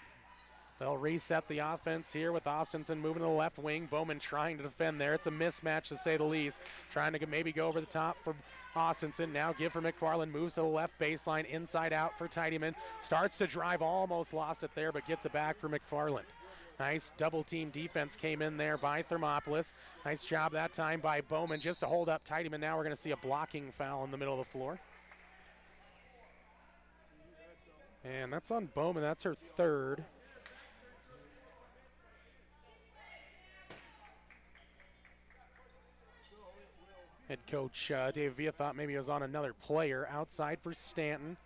[SPEAKER 1] They'll reset the offense here with Austinson moving to the left wing. Bowman trying to defend there. It's a mismatch to say the least. Trying to maybe go over the top for Austinson. Now give for McFarland. Moves to the left baseline. Inside out for Tidyman. Starts to drive. Almost lost it there, but gets it back for McFarland. Nice double team defense came in there by Thermopolis. Nice job that time by Bowman just to hold up Tidyman. Now we're going to see a blocking foul in the middle of the floor. And that's on Bowman. That's her third. Head coach Dave Villa thought maybe it was on another player. Outside for Stanton.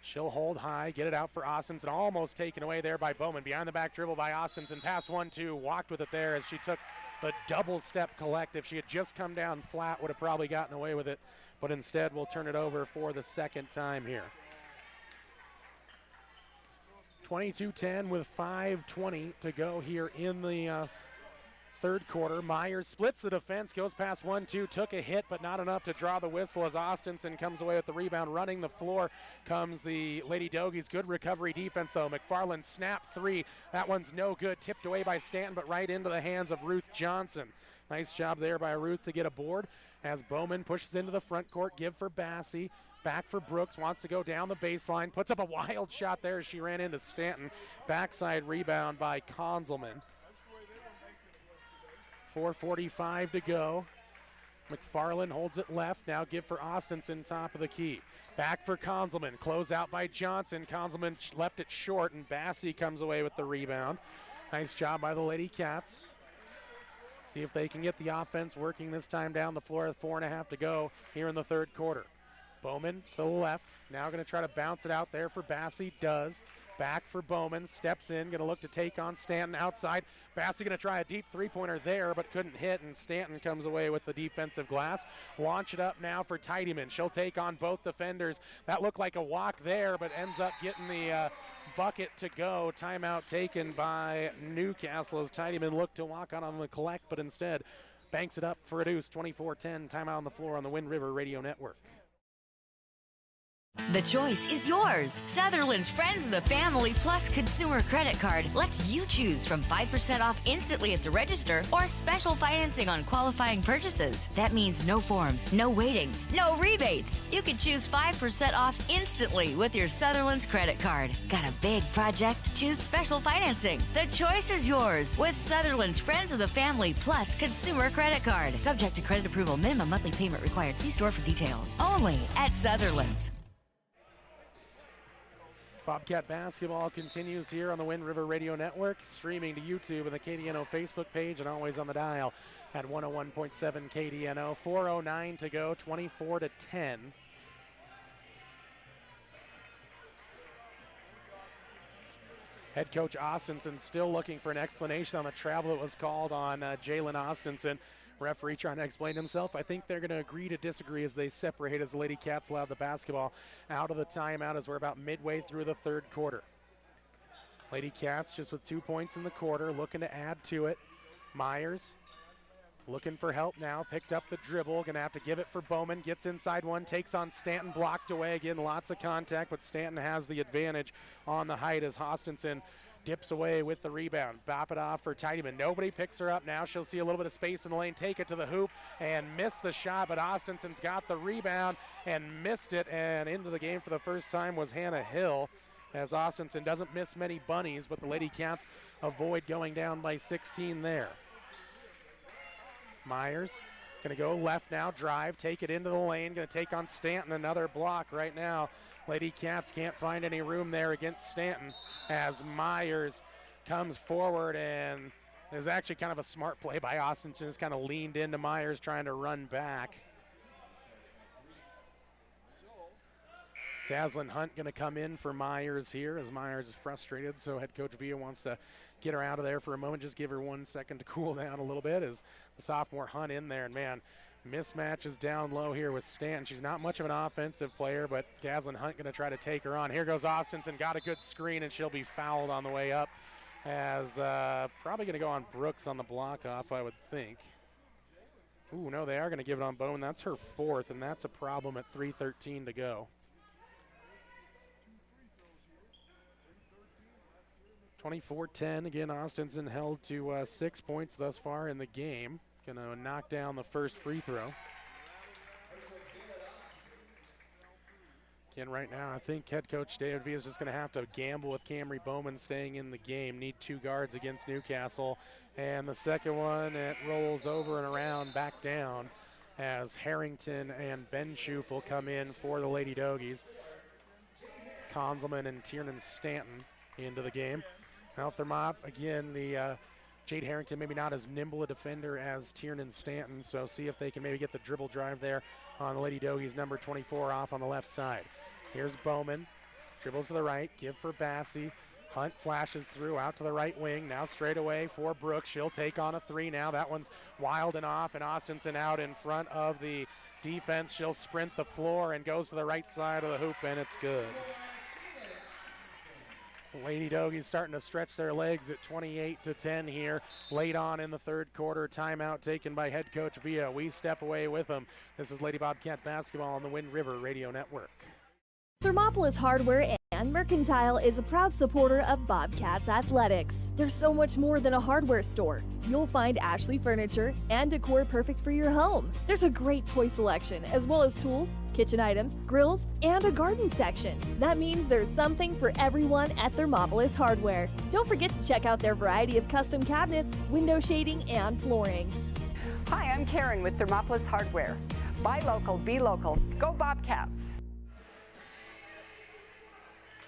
[SPEAKER 1] She'll hold high, get it out for Austinson. Almost taken away there by Bowman. Behind the back dribble by Austinson. Pass 1-2. Walked with it there as she took the double step collect. If she had just come down flat, would have probably gotten away with it. But instead, we'll turn it over for the second time here. 22-10 with 5:20 to go here in the third quarter. Myers splits the defense, goes past 1-2, took a hit, but not enough to draw the whistle as Austinson comes away with the rebound. Running the floor comes the Lady Dogies. Good recovery defense, though. McFarland snap 3. That one's no good. Tipped away by Stanton, but right into the hands of Ruth Johnson. Nice job there by Ruth to get a board as Bowman pushes into the front court. Give for Bassey. Back for Brooks, wants to go down the baseline. Puts up a wild shot there as she ran into Stanton. Backside rebound by Konzelman. 4:45 to go. McFarland holds it left. Now give for Austinson, top of the key. Back for Konzelman. Close out by Johnson. Konzelman left it short, and Bassey comes away with the rebound. Nice job by the Lady Cats. See if they can get the offense working this time down the floor. 4.5 to go here in the third quarter. Bowman to the left. Now going to try to bounce it out there for Bassey. Does. Back for Bowman. Steps in. Going to look to take on Stanton outside. Bassey going to try a deep three-pointer there, but couldn't hit, and Stanton comes away with the defensive glass. Launch it up now for Tidyman. She'll take on both defenders. That looked like a walk there, but ends up getting the bucket to go. Timeout taken by Newcastle as Tidyman looked to walk on the collect, but instead banks it up for a deuce. 24-10. Timeout on the floor on the Wind River Radio Network.
[SPEAKER 11] The choice is yours. Sutherland's Friends of the Family Plus Consumer Credit Card lets you choose from 5% off instantly at the register or special financing on qualifying purchases. That means no forms, no waiting, no rebates. You can choose 5% off instantly with your Sutherland's credit card. Got a big project? Choose special financing. The choice is yours with Sutherland's Friends of the Family Plus Consumer Credit Card. Subject to credit approval. Minimum monthly payment required. See store for details. Only at Sutherland's.
[SPEAKER 1] Bobcat basketball continues here on the Wind River Radio Network, streaming to YouTube and the KDNO Facebook page, and always on the dial at 101.7 KDNO. 4:09 to go, 24-10. Head coach Austinson still looking for an explanation on the travel that was called on Jalen Austinson. Referee trying to explain himself. I think they're going to agree to disagree as they separate as the Lady Cats allow the basketball out of the timeout as we're about midway through the third quarter. Lady Cats just with 2 points in the quarter, looking to add to it. Myers looking for help now, picked up the dribble, gonna have to give it for Bowman, gets inside one, takes on Stanton, blocked away again, lots of contact, but Stanton has the advantage on the height as Hostinson dips away with the rebound. Bop it off for Tidyman. Nobody picks her up now. She'll see a little bit of space in the lane, take it to the hoop and miss the shot, but Hostinson's got the rebound and missed it, and into the game for the first time was Hannah Hill, as Hostinson doesn't miss many bunnies, but the Lady Cats avoid going down by 16 there. Myers gonna go left now, drive, take it into the lane, gonna take on Stanton, another block right now. Lady Cats can't find any room there against Stanton as Myers comes forward, and is actually kind of a smart play by Austin, just kind of leaned into Myers trying to run back. Dazzlin Hunt gonna come in for Myers here as Myers is frustrated, so head coach Villa wants to get her out of there for a moment, just give her 1 second to cool down a little bit as the sophomore Hunt in there. And man, mismatches down low here with Stanton. She's not much of an offensive player, but Dazzlin Hunt gonna try to take her on. Here goes Austinson, got a good screen, and she'll be fouled on the way up as probably gonna go on Brooks on the block off, I would think. Ooh, no, they are gonna give it on Bowman. That's her fourth, and that's a problem at 3:13 to go. 24-10, again, Austinson held to 6 points thus far in the game. Gonna knock down the first free throw. Again, right now, I think head coach David Villa is just gonna have to gamble with Camry Bowman staying in the game. Need 2 guards against Newcastle. And the second one, it rolls over and around, back down, as Harrington and Ben Schuf will come in for the Lady Dogies. Conzelman and Tiernan Stanton into the game. Now Thermop, again, the Jade Harrington maybe not as nimble a defender as Tiernan Stanton, so see if they can maybe get the dribble drive there on the Lady Dogies, number 24 off on the left side. Here's Bowman, dribbles to the right, give for Bassey. Hunt flashes through out to the right wing, now straight away for Brooks. She'll take on a 3 now. That one's wild and off, and Austinson out in front of the defense. She'll sprint the floor and goes to the right side of the hoop, and it's good. Lady Dogies starting to stretch their legs at 28-10 here, late on in the third quarter. Timeout taken by head coach Villa. We step away with them. This is Lady Bobcat basketball on the Wind River Radio Network.
[SPEAKER 7] Thermopolis Hardware and Mercantile is a proud supporter of Bobcats Athletics. There's so much more than a hardware store. You'll find Ashley furniture and decor perfect for your home. There's a great toy selection, as well as tools, kitchen items, grills, and a garden section. That means there's something for everyone at Thermopolis Hardware. Don't forget to check out their variety of custom cabinets, window shading, and flooring.
[SPEAKER 12] Hi, I'm Karen with Thermopolis Hardware. Buy local, be local. Go Bobcats!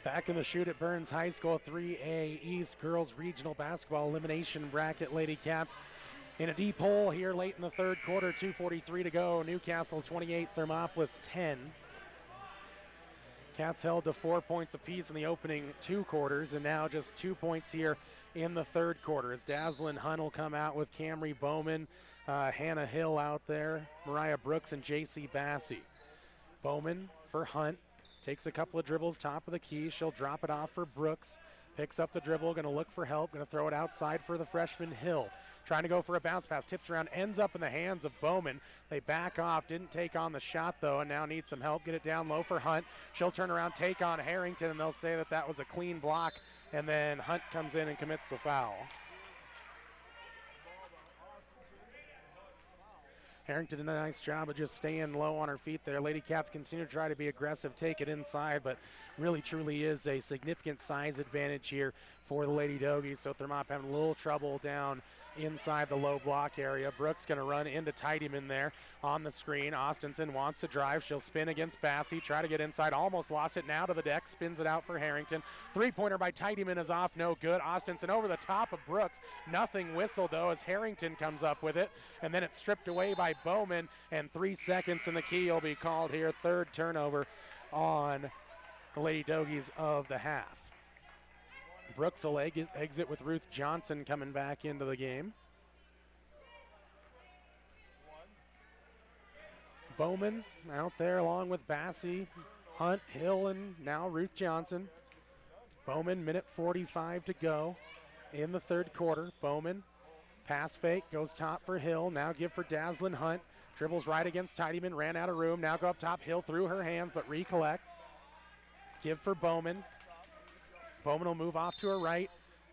[SPEAKER 1] Back in the shoot at Burns High School 3A East Girls Regional Basketball Elimination Bracket. Lady Cats in a deep hole here late in the third quarter, 2:43 to go. Newcastle 28, Thermopolis 10. Cats held to 4 points apiece in the opening 2 quarters, and now just 2 points here in the third quarter as Dazzlin Hunt will come out with Camry Bowman, Hannah Hill out there, Mariah Brooks, and J.C. Bassey. Bowman for Hunt. Takes a couple of dribbles, top of the key. She'll drop it off for Brooks. Picks up the dribble, going to look for help. Going to throw it outside for the freshman Hill. Trying to go for a bounce pass. Tips around, ends up in the hands of Bowman. They back off, didn't take on the shot though, and now need some help. Get it down low for Hunt. She'll turn around, take on Harrington, and they'll say that that was a clean block. And then Hunt comes in and commits the foul. Harrington did a nice job of just staying low on her feet there. Lady Cats continue to try to be aggressive, take it inside, but really truly is a significant size advantage here for the Lady Dogies. So Thermop having a little trouble down inside the low block area. Brooks going to run into Tidyman there on the screen. Austinson wants to drive. She'll spin against Bassey, try to get inside, almost lost it, now to the deck, spins it out for Harrington. Three-pointer by Tidyman is off, no good. Austinson over the top of Brooks. Nothing whistled though as Harrington comes up with it, and then it's stripped away by Bowman, and 3 seconds in the key will be called here. Third turnover on the Lady Dogies of the half. Brooks will exit with Ruth Johnson coming back into the game. Bowman out there along with Bassey, Hunt, Hill, and now Ruth Johnson. Bowman, minute 45 to go in the third quarter. Bowman, pass fake, goes top for Hill. Now give for Dazzlin Hunt. Dribbles right against Tidyman, ran out of room. Now go up top, Hill through her hands, but recollects. Give for Bowman. Bowman will move off to her right,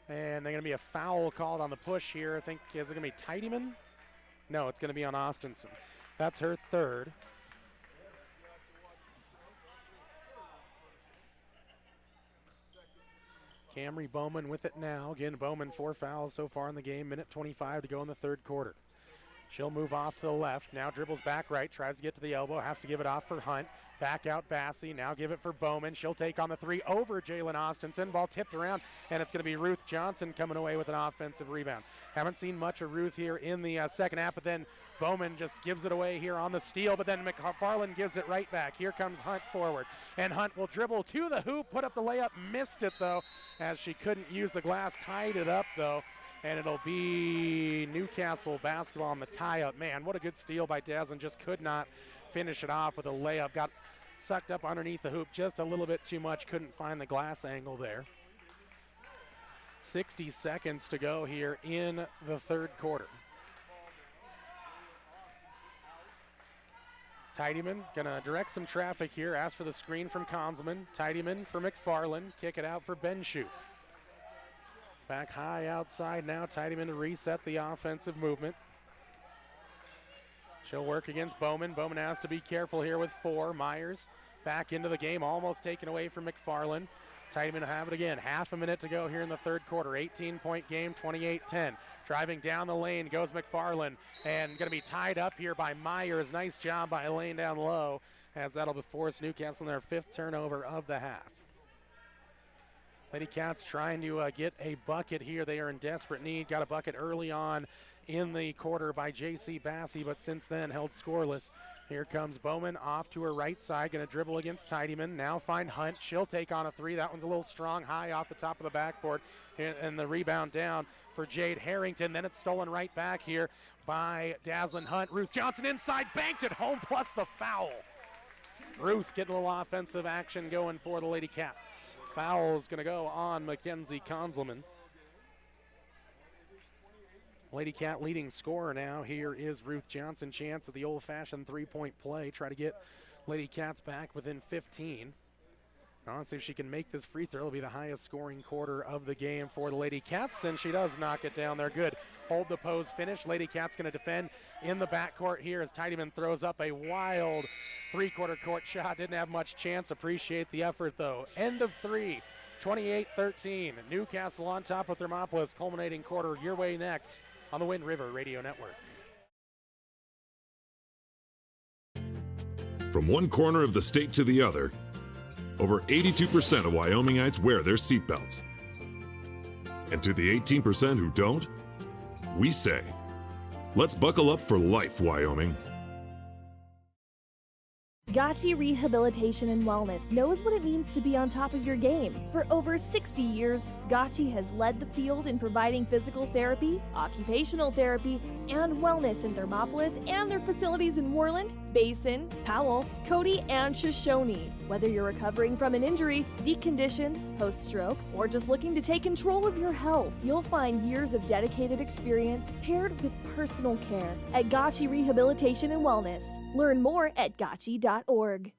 [SPEAKER 1] and they're going to be a foul called on the push here. I think, is it going to be Tidyman? No, it's going to be on Austinson. That's her third. Camry Bowman with it now. Again, Bowman 4 fouls so far in the game. Minute 25 to go in the third quarter. She'll move off to the left. Now dribbles back right. Tries to get to the elbow. Has to give it off for Hunt. Back out Bassey. Now give it for Bowman. She'll take on the three over Jalen Austinson. Ball tipped around, and it's going to be Ruth Johnson coming away with an offensive rebound. Haven't seen much of Ruth here in the second half, but then Bowman just gives it away here on the steal, but then McFarland gives it right back. Here comes Hunt forward, and Hunt will dribble to the hoop, put up the layup, missed it though, as she couldn't use the glass, tied it up though. And it'll be Newcastle basketball on the tie-up. Man, what a good steal by Dazzlin. Just could not finish it off with a layup. Got sucked up underneath the hoop just a little bit too much. Couldn't find the glass angle there. 60 seconds to go here in the third quarter. Tidyman gonna direct some traffic here. Ask for the screen from Konzelman. Tidyman for McFarland. Kick it out for Benschoof. Back high outside now. Tidyman to reset the offensive movement. She'll work against Bowman. Bowman has to be careful here with 4. Myers back into the game, almost taken away from McFarland. Tidyman will have it again. Half a minute to go here in the third quarter. 18-point game, 28-10. Driving down the lane goes McFarland, and going to be tied up here by Myers. Nice job by Elaine down low, as that'll force Newcastle in their 5th turnover of the half. Lady Cats trying to get a bucket here. They are in desperate need. Got a bucket early on in the quarter by J.C. Bassey, but since then held scoreless. Here comes Bowman off to her right side. Going to dribble against Tidyman. Now find Hunt. She'll take on a 3. That one's a little strong, high off the top of the backboard. And the rebound down for Jade Harrington. Then it's stolen right back here by Dazzlin Hunt. Ruth Johnson inside, banked it home, plus the foul. Ruth getting a little offensive action going for the Lady Cats. Foul's going to go on Mackenzie Konzelman. Lady Cat leading scorer now here is Ruth Johnson. Chance of the old-fashioned three-point play. Try to get Lady Cats back within 15. Honestly, if she can make this free throw, it'll be the highest scoring quarter of the game for the Lady Cats, and she does knock it down there. Good. Hold the pose finish. Lady Cats going to defend in the backcourt here as Tidyman throws up a wild three-quarter court shot. Didn't have much chance. Appreciate the effort, though. End of 3, 28-13. Newcastle on top of Thermopolis. Culminating quarter your way next on the Wind River Radio Network.
[SPEAKER 13] From one corner of the state to the other, over 82% of Wyomingites wear their seatbelts. And to the 18% who don't, we say, let's buckle up for life, Wyoming.
[SPEAKER 7] Gotchi Rehabilitation and Wellness knows what it means to be on top of your game. For over 60 years, Gotchi has led the field in providing physical therapy, occupational therapy, and wellness in Thermopolis and their facilities in Worland, Basin, Powell, Cody, and Shoshone. Whether you're recovering from an injury, deconditioned, post-stroke, or just looking to take control of your health, you'll find years of dedicated experience paired with personal care at Gotchi Rehabilitation and Wellness. Learn more at gotchi.org.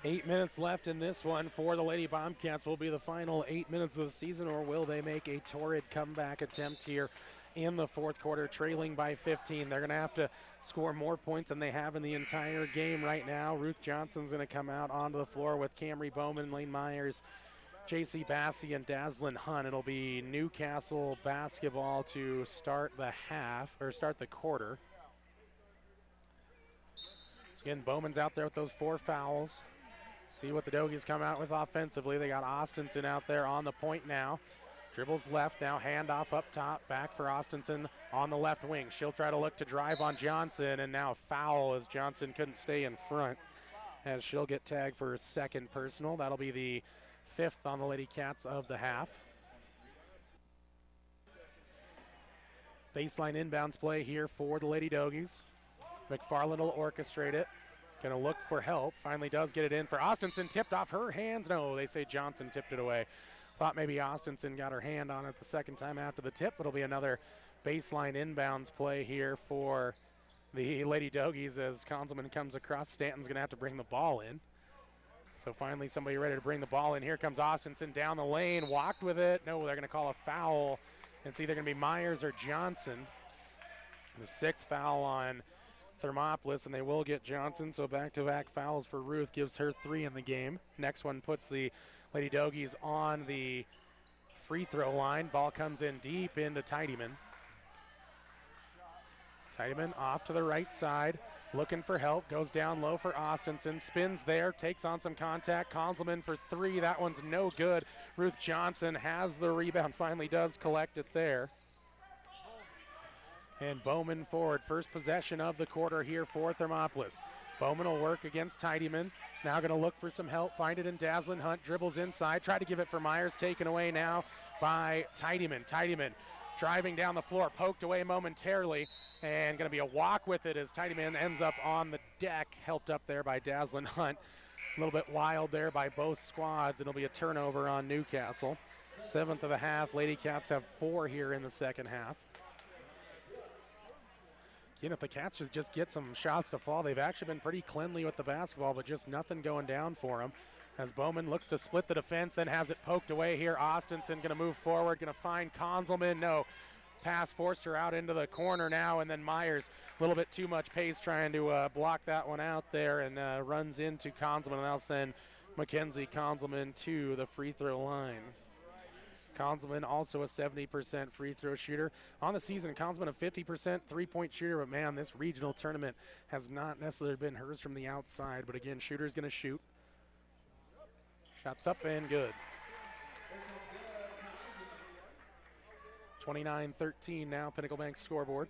[SPEAKER 1] 8 minutes left in this one for the Lady Bobcats. Will be the final 8 minutes of the season, or will they make a torrid comeback attempt here in the fourth quarter, trailing by 15? They're going to have to score more points than they have in the entire game right now. Ruth Johnson's going to come out onto the floor with Camry Bowman, Lane Myers, J.C. Bassey, and Dazzlin Hunt. It'll be Newcastle basketball to start the quarter. So again, Bowman's out there with those 4 fouls. See what the Dogies come out with offensively. They got Austinson out there on the point now. Dribbles left, now handoff up top, back for Austinson on the left wing. She'll try to look to drive on Johnson, and now foul as Johnson couldn't stay in front, as she'll get tagged for her second personal. That'll be the 5th on the Lady Cats of the half. Baseline inbounds play here for the Lady Dogies. McFarland will orchestrate it. Gonna look for help. Finally does get it in for Austinson. Tipped off her hands. No, they say Johnson tipped it away. Thought maybe Austinson got her hand on it the second time after the tip. It'll be another baseline inbounds play here for the Lady Dogies as Conzelman comes across. Stanton's gonna have to bring the ball in. So finally somebody ready to bring the ball in. Here comes Austinson down the lane, walked with it. No, they're gonna call a foul. It's either gonna be Myers or Johnson. The sixth foul on Thermopolis, and they will get Johnson, so back-to-back fouls for Ruth, gives her 3 in the game. Next one puts the Lady Dogies on the free throw line. Ball comes in deep into Tidyman. Tidyman off to the right side, looking for help, goes down low for Austinson, spins there, takes on some contact. Conzelman for 3, that one's no good. Ruth Johnson has the rebound, finally does collect it there. And Bowman forward, first possession of the quarter here for Thermopolis. Bowman will work against Tidyman. Now going to look for some help, find it in Dazzlin Hunt, dribbles inside, try to give it for Myers, taken away now by Tidyman. Tidyman driving down the floor, poked away momentarily, and going to be a walk with it as Tidyman ends up on the deck, helped up there by Dazzlin Hunt. A little bit wild there by both squads. It'll be a turnover on Newcastle. 7th of the half. Lady Cats have 4 here in the second half. Again, if the Cats should just get some shots to fall, they've actually been pretty cleanly with the basketball, but just nothing going down for them. As Bowman looks to split the defense, then has it poked away here. Austinson going to move forward, going to find Conzelman. No, pass forced her out into the corner now, and then Myers, a little bit too much pace trying to block that one out there, and runs into Conzelman, and that'll send Mackenzie Conzelman to the free throw line. Conzelman also a 70% free throw shooter. On the season, Conzelman a 50% three-point shooter, but man, this regional tournament has not necessarily been hers from the outside, but again, shooter's going to shoot. Shots up and good. 29-13 now, Pinnacle Bank scoreboard.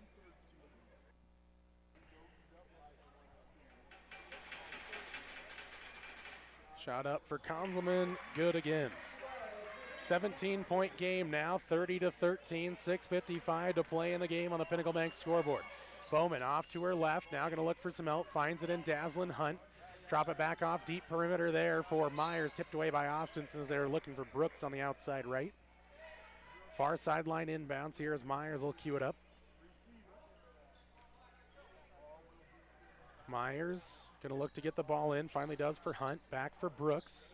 [SPEAKER 1] Shot up for Conzelman, good again. 17-point game now, 30-13, 6:55 to play in the game on the Pinnacle Bank scoreboard. Bowman off to her left, now going to look for some help, finds it in Dazzlin Hunt. Drop it back off, deep perimeter there for Myers, tipped away by Austinson as they're looking for Brooks on the outside right. Far sideline inbounds here as Myers will cue it up. Myers going to look to get the ball in, finally does for Hunt, back for Brooks.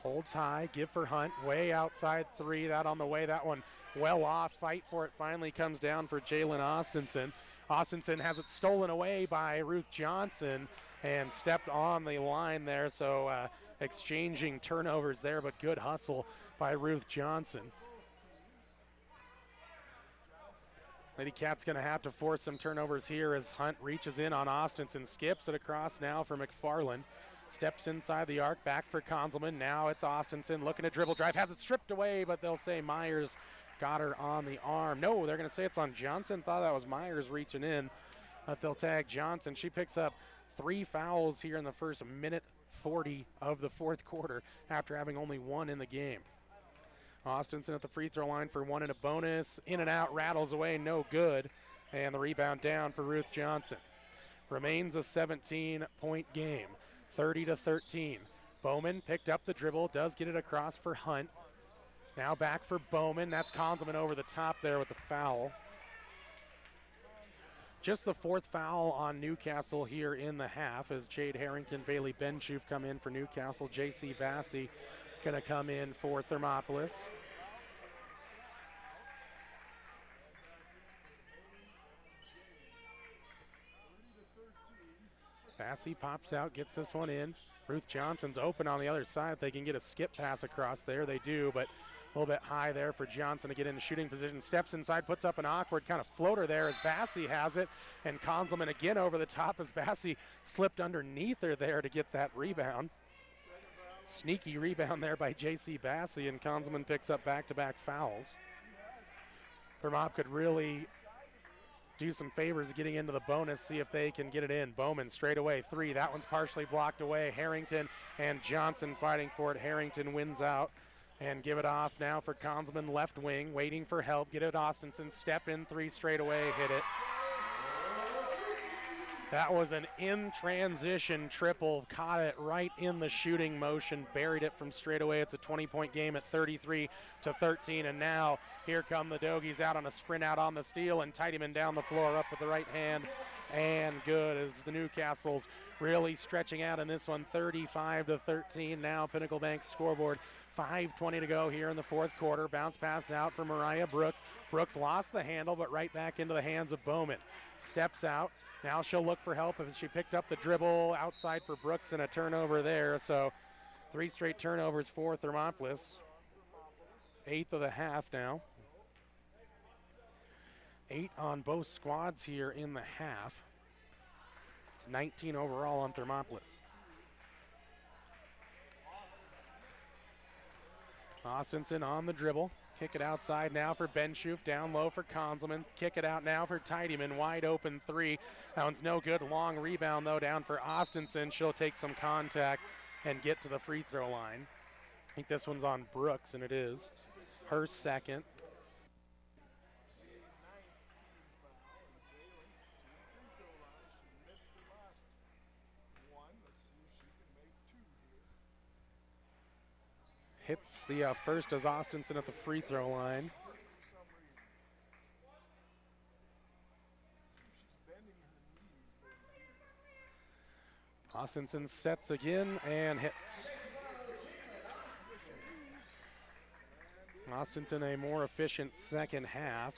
[SPEAKER 1] Holds high, give for Hunt, way outside 3, that on the way, that one well off, fight for it, finally comes down for Jalen Austinson. Austinson has it stolen away by Ruth Johnson and stepped on the line there, so exchanging turnovers there, but good hustle by Ruth Johnson. Lady Cat's gonna have to force some turnovers here as Hunt reaches in on Austinson, skips it across now for McFarland. Steps inside the arc, back for Conzelman. Now it's Austinson looking to dribble drive, has it stripped away, but they'll say Myers got her on the arm. No, they're going to say it's on Johnson. Thought that was Myers reaching in, but they'll tag Johnson. She picks up 3 fouls here in the first minute 40 of the fourth quarter after having only 1 in the game. Austinson at the free throw line for 1 and a bonus. In and out, rattles away, no good. And the rebound down for Ruth Johnson. Remains a 17-point game. 30-13. Bowman picked up the dribble, does get it across for Hunt. Now back for Bowman. That's Conzelman over the top there with the foul. Just the 4th foul on Newcastle here in the half as Jade Harrington, Bailey Benchoof come in for Newcastle. J.C. Bassey going to come in for Thermopolis. Bassey pops out, gets this one in. Ruth Johnson's open on the other side. They can get a skip pass across there. They do, but a little bit high there for Johnson to get into shooting position. Steps inside, puts up an awkward kind of floater there as Bassey has it. And Conzelman again over the top as Bassey slipped underneath her there to get that rebound. Sneaky rebound there by J.C. Bassey, and Conzelman picks up back-to-back fouls. Thermop could really do some favors getting into the bonus, see if they can get it in. Bowman straight away, 3. That one's partially blocked away. Harrington and Johnson fighting for it. Harrington wins out and give it off now for Conzelman, left wing, waiting for help. Get it Austinson, step in 3 straight away, hit it. That was an in-transition triple, caught it right in the shooting motion, buried it from straight away. It's a 20-point game at 33-13, and now here come the Dogies out on a sprint out on the steal, and Tidyman down the floor up with the right hand, and good as the Newcastle's really stretching out in this one, 35-13. Now Pinnacle Bank scoreboard, 5:20 to go here in the fourth quarter. Bounce pass out for Mariah Brooks. Brooks lost the handle, but right back into the hands of Bowman. Steps out. Now she'll look for help as she picked up the dribble outside for Brooks and a turnover there. So 3 straight turnovers for Thermopolis. 8th of the half now. 8 on both squads here in the half. It's 19 overall on Thermopolis. Austinson on the dribble. Kick it outside now for Benschoof. Down low for Konzelman. Kick it out now for Tidyman. Wide open 3. That one's no good. Long rebound, though, down for Austinson. She'll take some contact and get to the free throw line. I think this one's on Brooks, and it is. Her second. Hits the first as Austinson at the free throw line. Austinson sets again and hits. Austinson a more efficient second half.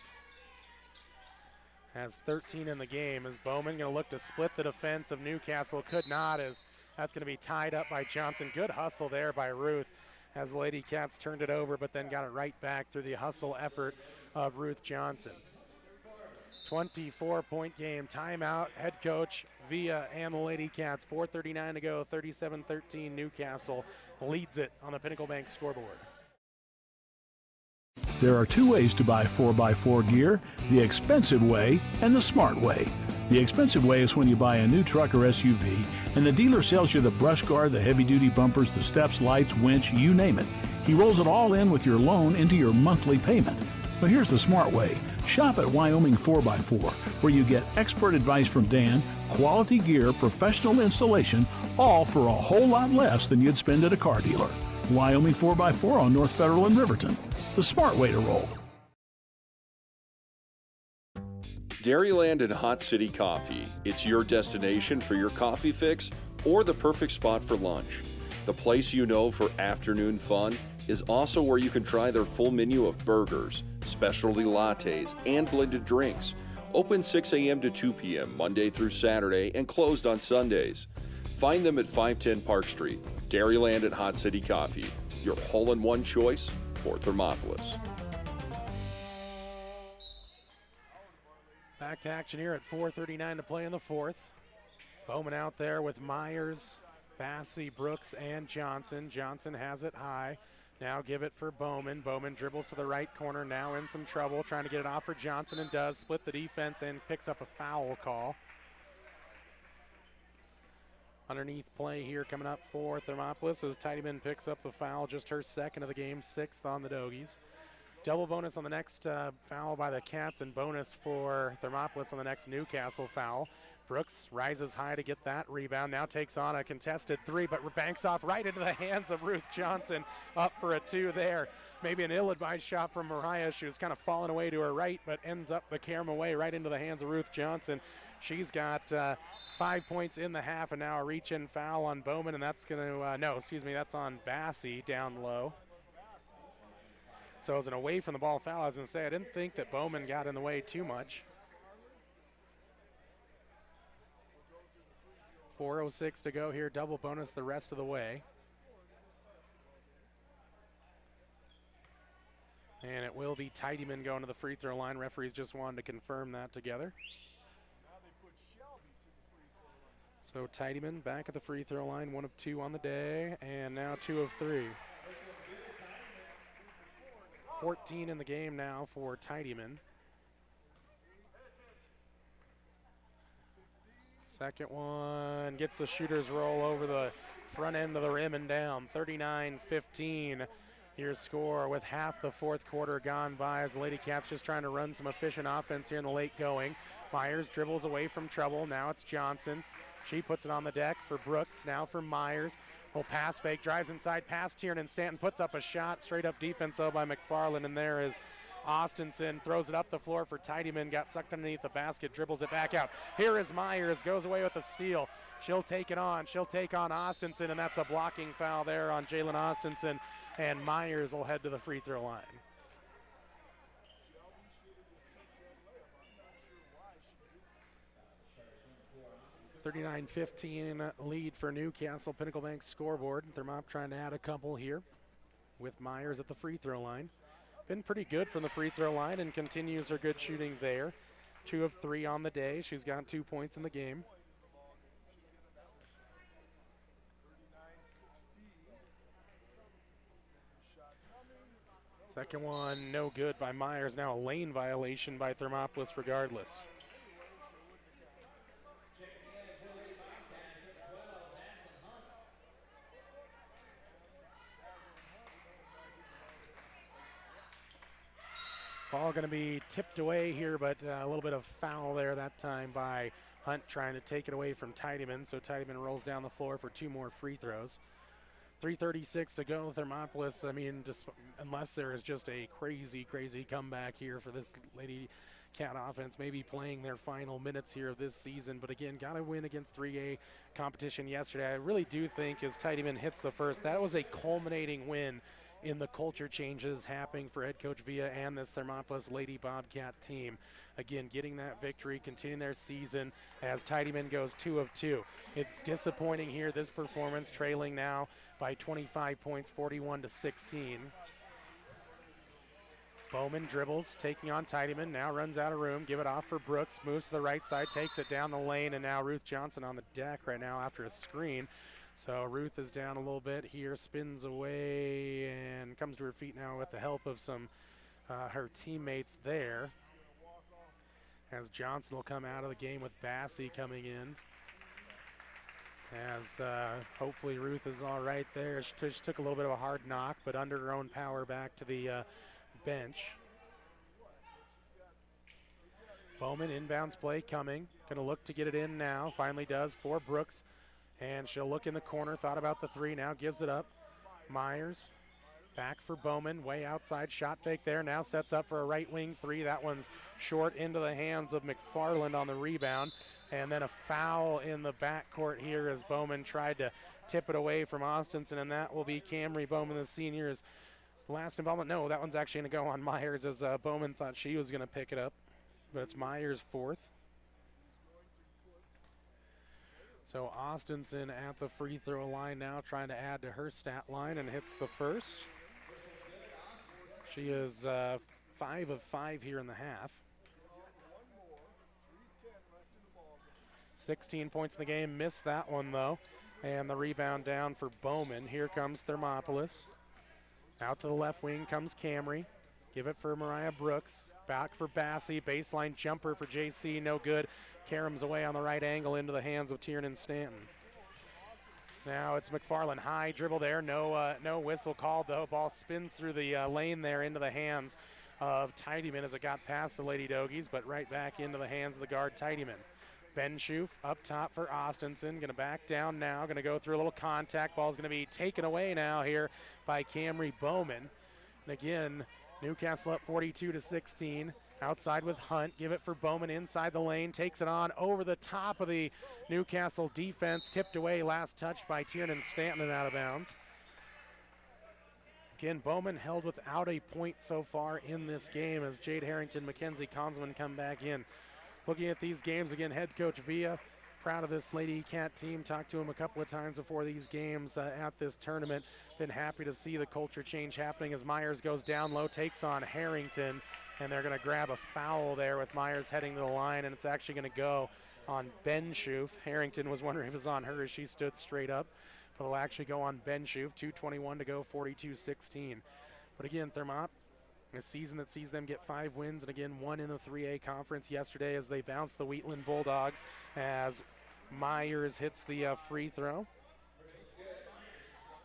[SPEAKER 1] Has 13 in the game as Bowman going to look to split the defense of Newcastle. Could not, as that's going to be tied up by Johnson. Good hustle there by Ruth as the Lady Cats turned it over, but then got it right back through the hustle effort of Ruth Johnson. 24-point game. Timeout. Head coach Villa and the Lady Cats. 4:39 to go. 37-13. Newcastle leads it on the Pinnacle Bank scoreboard.
[SPEAKER 2] There are 2 ways to buy 4x4 gear, the expensive way and the smart way. The expensive way is when you buy a new truck or SUV and the dealer sells you the brush guard, the heavy-duty bumpers, the steps, lights, winch, you name it. He rolls it all in with your loan into your monthly payment. But here's the smart way. Shop at Wyoming 4x4, where you get expert advice from Dan, quality gear, professional installation, all for a whole lot less than you'd spend at a car dealer. Wyoming 4x4 on North Federal in Riverton. The smart way to roll.
[SPEAKER 3] Dairyland and Hot City Coffee. It's your destination for your coffee fix or the perfect spot for lunch. The place you know for afternoon fun is also where you can try their full menu of burgers, specialty lattes, and blended drinks. Open 6 a.m. to 2 p.m. Monday through Saturday and closed on Sundays. Find them at 510 Park Street. Dairyland and Hot City Coffee. Your hole-in-one choice for Thermopolis.
[SPEAKER 1] Back to action here at 4:39 to play in the fourth. Bowman out there with Myers, Bassey, Brooks, and Johnson. Johnson has it high. Now give it for Bowman. Bowman dribbles to the right corner, now in some trouble, trying to get it off for Johnson, and does split the defense and picks up a foul call. Underneath play here coming up for Thermopolis as Tidyman picks up the foul, just her second of the game, 6th on the Dogies. Double bonus on the next foul by the Cats, and bonus for Thermopolis on the next Newcastle foul. Brooks rises high to get that rebound, now takes on a contested 3, but banks off right into the hands of Ruth Johnson, up for a 2 there. Maybe an ill-advised shot from Mariah. She was kind of falling away to her right, but ends up the camera away right into the hands of Ruth Johnson. She's got 5 points in the half, and now a reach-in foul on Bowman, and that's going to, that's on Bassey down low. So it was an away from the ball foul. I was going to say, I didn't think that Bowman got in the way too much. 4:06 to go here, double bonus the rest of the way. And it will be Tidyman going to the free throw line. Referees just wanted to confirm that together. So Tidyman back at the free throw line, 1 of 2 on the day, and now 2 of 3. 14 in the game now for Tidyman. Second one gets the shooter's roll over the front end of the rim and down. 39-15 your score with half the fourth quarter gone by as the Lady Cats just trying to run some efficient offense here in the late going. Myers dribbles away from trouble. Now it's Johnson. She puts it on the deck for Brooks. Now for Myers. Little pass fake, drives inside, past Tiernan. Stanton puts up a shot. Straight up defense though by McFarland, and there is Austinson. Throws it up the floor for Tidyman. Got sucked underneath the basket, dribbles it back out. Here is Myers, goes away with a steal. She'll take it on. She'll take on Austinson, and that's a blocking foul there on Jalen Austinson. And Myers will head to the free throw line. (39-15) lead for Newcastle. Pinnacle Bank scoreboard. Thermop trying to add a couple here with Myers at the free throw line. Been pretty good from the free throw line and continues her good shooting there. 2 of 3 on the day. She's got 2 points in the game. Second one, no good by Myers. Now a lane violation by Thermopolis regardless. Ball going to be tipped away here, but a little bit of foul there that time by Hunt trying to take it away from Tidyman. So Tidyman rolls down the floor for 2 more free throws. 3:36 to go. Thermopolis, I mean, just unless there is just a crazy, crazy comeback here for this Lady Cat offense, maybe playing their final minutes here of this season. But again, got to win against 3A competition yesterday. I really do think as Tidyman hits the first, that was a culminating win in the culture changes happening for head coach Villa and this Thermopolis Lady Bobcat team. Again, getting that victory, continuing their season as Tidyman goes 2 of 2. It's disappointing here, this performance, trailing now by 25 points, 41-16. Bowman dribbles, taking on Tidyman, now runs out of room, give it off for Brooks, moves to the right side, takes it down the lane, and now Ruth Johnson on the deck right now after a screen. So Ruth is down a little bit here, spins away, and comes to her feet now with the help of some her teammates there. As Johnson will come out of the game with Bassey coming in. As hopefully Ruth is all right there. She took a little bit of a hard knock, but under her own power back to the bench. Bowman inbounds play coming. Going to look to get it in now. Finally does for Brooks. And she'll look in the corner, thought about the 3, now gives it up. Myers back for Bowman, way outside, shot fake there, now sets up for a right wing 3. That one's short into the hands of McFarland on the rebound. And then a foul in the backcourt here as Bowman tried to tip it away from Austinson, and that will be Camry Bowman, the senior's last involvement. No, that one's actually going to go on Myers as Bowman thought she was going to pick it up. But it's Myers' 4th. So Austinson at the free throw line now, trying to add to her stat line, and hits the first. She is 5 of 5 here in the half. 16 points in the game, missed that one though. And the rebound down for Bowman. Here comes Thermopolis. Out to the left wing comes Camry. Give it for Mariah Brooks. Back for Bassey. Baseline jumper for JC. No good. Karam's away on the right angle into the hands of Tiernan Stanton. Now it's McFarland. High dribble there. No whistle called though. Ball spins through the lane there into the hands of Tidyman as it got past the Lady Dogies, but right back into the hands of the guard Tidyman. Ben Schoof up top for Austinson. Going to back down now. Going to go through a little contact. Ball's going to be taken away now here by Camry Bowman. And again, Newcastle up 42-16. Outside with Hunt. Give it for Bowman inside the lane. Takes it on over the top of the Newcastle defense. Tipped away. Last touch by Tiernan Stanton and out of bounds. Again, Bowman held without a point so far in this game as Jade Harrington, Mackenzie Consman come back in. Looking at these games again, head coach Villa, proud of this Lady Cat team. Talked to him a couple of times before these games at this tournament. Been happy to see the culture change happening as Myers goes down low, takes on Harrington, and they're going to grab a foul there with Myers heading to the line, and it's actually going to go on Ben Schoof. Harrington was wondering if it was on her as she stood straight up, but it'll actually go on Ben Schoof. 2:21 to go, 42-16. But again, Thermop, a season that sees them get 5 wins, and again, 1 in the 3A conference yesterday as they bounce the Wheatland Bulldogs as Myers hits the free throw.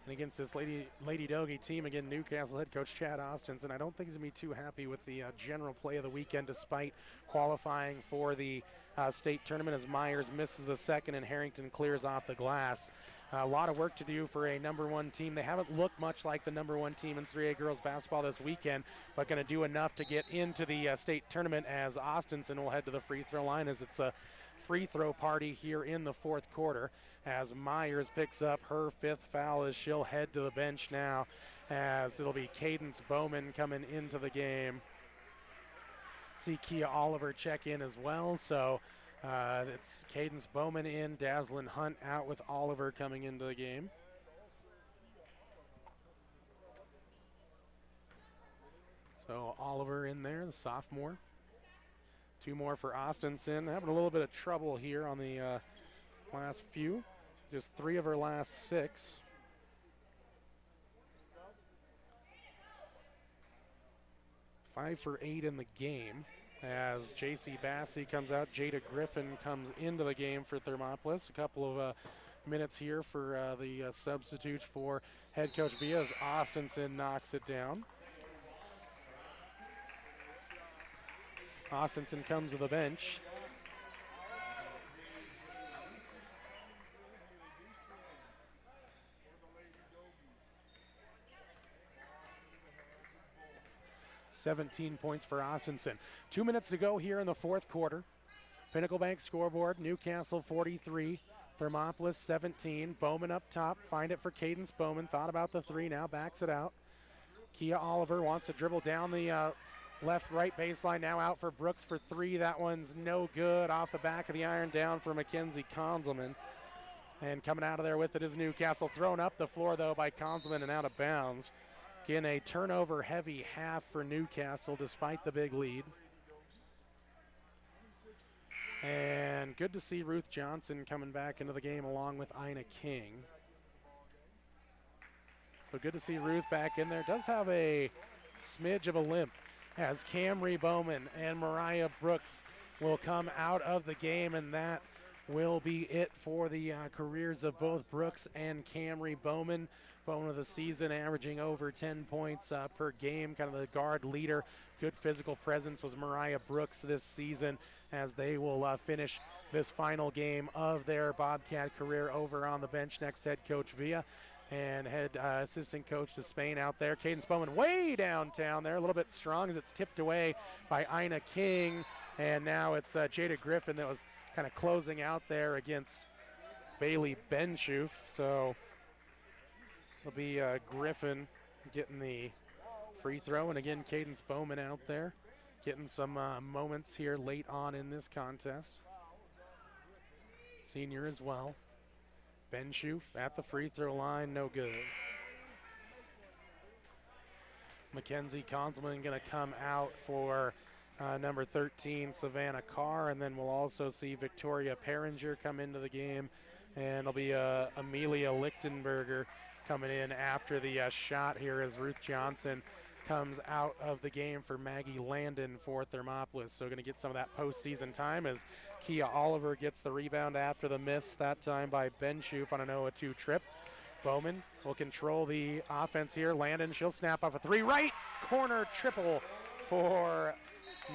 [SPEAKER 1] And against this Lady Doggy team, again, Newcastle head coach Chad Austinson, I don't think he's going to be too happy with the general play of the weekend despite qualifying for the state tournament as Myers misses the second and Harrington clears off the glass. A lot of work to do for a number one team. They haven't looked much like the number one team in 3A girls basketball this weekend, but going to do enough to get into the state tournament as Austinson will head to the free throw line as it's a free throw party here in the fourth quarter as Myers picks up her fifth foul as she'll head to the bench now as it'll be Cadence Bowman coming into the game. See Kia Oliver check in as well, so it's Cadence Bowman in, Dazzlin Hunt out with Oliver coming into the game. So Oliver in there, the sophomore. Two more for Austinson. Having a little bit of trouble here on the last few. Just 3 of her last 6. Five for 8 in the game as J.C. Bassey comes out. Jada Griffin comes into the game for Thermopolis. A couple of minutes here for the substitutes for head coach Villa as Austinson knocks it down. Austinson comes to the bench. $17 points for Austinson. 2 minutes to go here in the fourth quarter. Pinnacle Bank scoreboard, Newcastle 43, Thermopolis 17. Bowman up top, find it for Cadence Bowman. Thought about the 3, now backs it out. Kia Oliver wants to dribble down the left-right baseline, now out for Brooks for 3. That one's no good. Off the back of the iron, down for Mackenzie Conzelman. And coming out of there with it is Newcastle. Thrown up the floor, though, by Conzelman and out of bounds. Again, a turnover-heavy half for Newcastle despite the big lead. And good to see Ruth Johnson coming back into the game along with Ina King. So good to see Ruth back in there. Does have a smidge of a limp as Camry Bowman and Mariah Brooks will come out of the game, and that will be it for the careers of both Brooks and Camry Bowman. Bowman of the season averaging over 10 points per game, kind of the guard leader. Good physical presence was Mariah Brooks this season as they will finish this final game of their Bobcat career over on the bench next head coach Villa. And head assistant coach to Spain out there. Cadence Bowman way downtown there, a little bit strong as it's tipped away by Ina King. And now it's Jada Griffin that was kind of closing out there against Bailey Benshoof. So it'll be Griffin getting the free throw. And again, Cadence Bowman out there getting some moments here late on in this contest. Senior as well. Benshoof at the free throw line, no good. Mackenzie Conzelman going to come out for number 13, Savannah Carr, and then we'll also see Victoria Perringer come into the game, and it'll be Amelia Lichtenberger coming in after the shot here as Ruth Johnson comes out of the game for Maggie Landon for Thermopolis. So going to get some of that postseason time as Kia Oliver gets the rebound after the miss, that time by Benshoof on an 0-2 trip. Bowman will control the offense here. Landon, she'll snap off a 3. Right corner triple for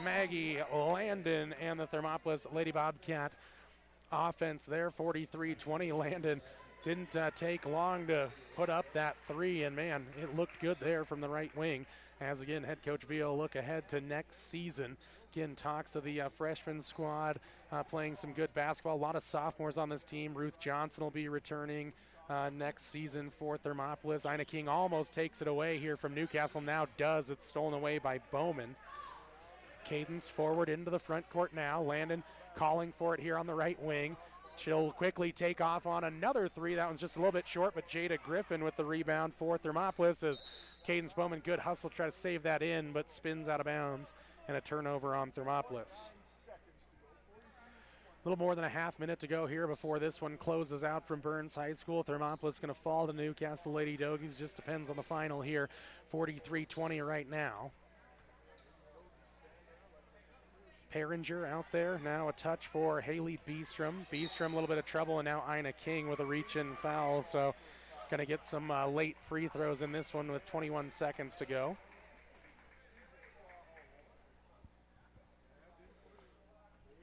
[SPEAKER 1] Maggie Landon and the Thermopolis Lady Bobcat offense there, 43-20. Landon didn't take long to put up that 3, and man, it looked good there from the right wing. As again, head coach Villa look ahead to next season. Again, talks of the freshman squad playing some good basketball. A lot of sophomores on this team. Ruth Johnson will be returning next season for Thermopolis. Ina King almost takes it away here from Newcastle. Now does. It's stolen away by Bowman. Cadence forward into the front court now. Landon calling for it here on the right wing. She'll quickly take off on another 3. That one's just a little bit short, but Jada Griffin with the rebound for Thermopolis as Cadence Bowman, good hustle, try to save that in, but spins out of bounds, and a turnover on Thermopolis. A little more than a half minute to go here before this one closes out from Burns High School. Thermopolis going to fall to Newcastle Lady Dogies, just depends on the final here. 43-20 right now. Perringer out there, now a touch for Haley Beestrom. Beestrom, a little bit of trouble, and now Ina King with a reach-in foul. So going to get some late free throws in this one with 21 seconds to go.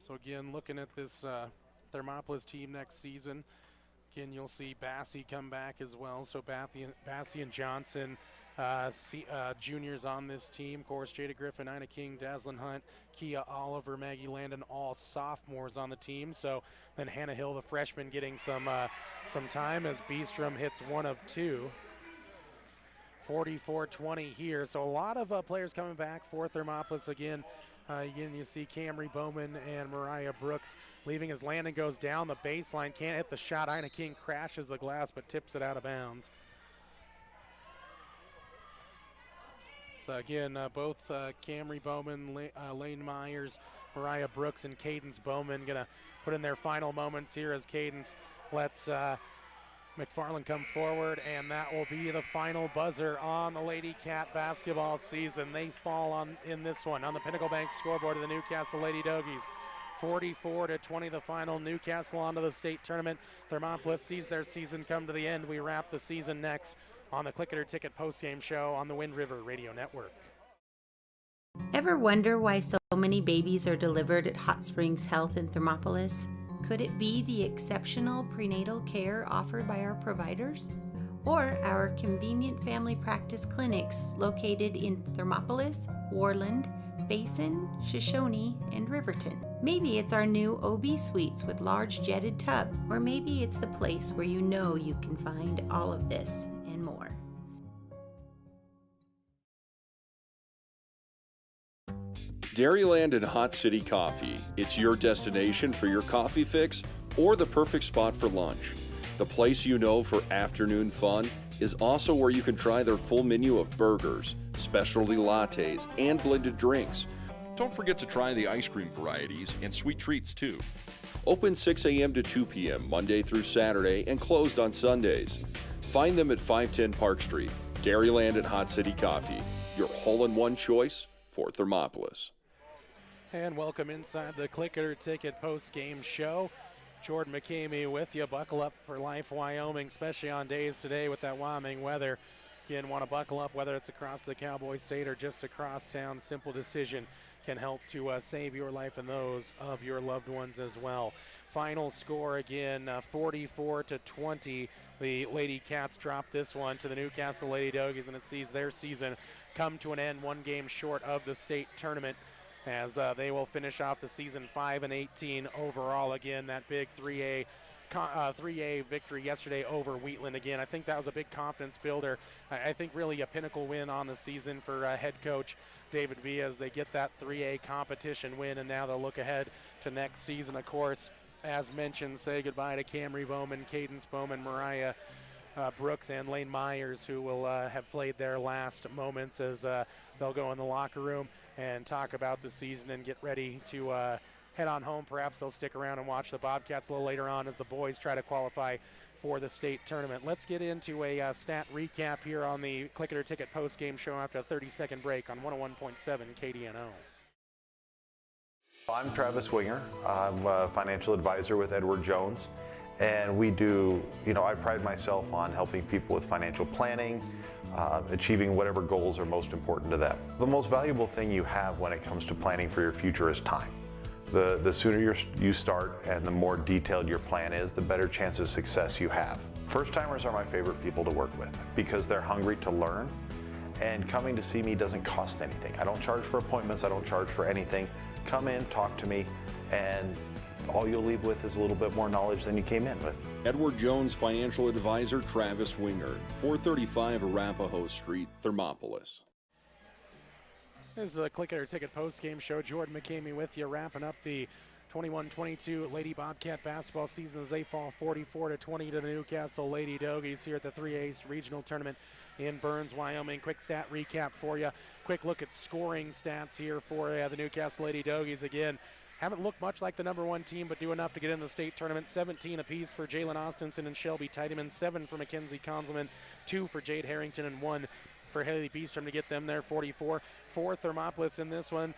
[SPEAKER 1] So again, looking at this Thermopolis team next season, again, you'll see Bassey come back as well. So Bassey and Johnson, juniors on this team. Of course, Jada Griffin, Ina King, Daslin Hunt, Kia Oliver, Maggie Landon, all sophomores on the team. So then Hannah Hill, the freshman, getting some time as Beestrom hits 1 of 2. 44-20 here. So a lot of players coming back for Thermopolis again. Again, you see Camry Bowman and Mariah Brooks leaving as Landon goes down the baseline. Can't hit the shot. Ina King crashes the glass but tips it out of bounds. So again, both Camry Bowman, Lane Myers, Mariah Brooks, and Cadence Bowman going to put in their final moments here as Cadence lets McFarland come forward, and that will be the final buzzer on the Lady Cat basketball season. They fall in this one on the Pinnacle Bank scoreboard of the Newcastle Lady Dogies. 44-20 the final. Newcastle onto the state tournament. Thermopolis sees their season come to the end. We wrap the season next on the Click It or Ticket postgame show on the Wind River Radio Network.
[SPEAKER 4] Ever wonder why so many babies are delivered at Hot Springs Health in Thermopolis? Could it be the exceptional prenatal care offered by our providers? Or our convenient family practice clinics located in Thermopolis, Warland, Basin, Shoshone, and Riverton? Maybe it's our new OB suites with large jetted tub, or maybe it's the place where you know you can find all of this and more.
[SPEAKER 3] Dairyland and Hot City Coffee. It's your destination for your coffee fix or the perfect spot for lunch. The place you know for afternoon fun is also where you can try their full menu of burgers, specialty lattes, and blended drinks.
[SPEAKER 5] Don't forget to try the ice cream varieties and sweet treats too.
[SPEAKER 3] Open 6 a.m. to 2 p.m. Monday through Saturday and closed on Sundays. Find them at 510 Park Street. Dairyland and Hot City Coffee, your hole-in-one choice for Thermopolis.
[SPEAKER 1] And welcome inside the Click It or Ticket post-game show. Jordan McCamey with you. Buckle up for life, Wyoming, especially on days today with that Wyoming weather. Again, want to buckle up whether it's across the Cowboy State or just across town. Simple decision can help to save your life and those of your loved ones as well. Final score again, 44-20. The Lady Cats drop this one to the Newcastle Lady Dogies, and it sees their season come to an end, one game short of the state tournament, as they will finish off the season 5-18 overall. Again, that big 3A victory yesterday over Wheatland. Again, I think that was a big confidence builder. I think really a pinnacle win on the season for head coach David Villa as they get that 3A competition win, and now they'll look ahead to next season. Of course, as mentioned, say goodbye to Camry Bowman, Cadence Bowman, Mariah Brooks, and Lane Myers, who will have played their last moments as they'll go in the locker room and talk about the season and get ready to head on home. Perhaps they'll stick around and watch the Bobcats a little later on as the boys try to qualify for the state tournament. Let's get into a stat recap here on the Click It or Ticket post-game show after a 30-second break on 101.7 KDNO.
[SPEAKER 6] I'm Travis Winger. I'm a financial advisor with Edward Jones. And we do, I pride myself on helping people with financial planning, achieving whatever goals are most important to them. The most valuable thing you have when it comes to planning for your future is time. The sooner you start and the more detailed your plan is, the better chance of success you have. First-timers are my favorite people to work with because they're hungry to learn, and coming to see me doesn't cost anything. I don't charge for appointments, I don't charge for anything. Come in, talk to me, and all you'll leave with is a little bit more knowledge than you came in with.
[SPEAKER 3] Edward Jones Financial Advisor Travis Winger, 435 Arapahoe Street, Thermopolis.
[SPEAKER 1] This is a Click It or Ticket post-game show. Jordan McCamey with you, wrapping up the 21-22 Lady Bobcat basketball season as they fall 44-20 to the Newcastle Lady Dogies here at the 3A Regional Tournament in Burns, Wyoming. Quick stat recap for you. Quick look at scoring stats here for the Newcastle Lady Dogies. Again, haven't looked much like the number one team, but do enough to get in the state tournament. 17 apiece for Jalen Austinson and Shelby Tiedemann, 7 for Mackenzie Konzelman, 2 for Jade Harrington, and 1 for Haley Beestrom to get them there, 44. For Thermopolis in this one,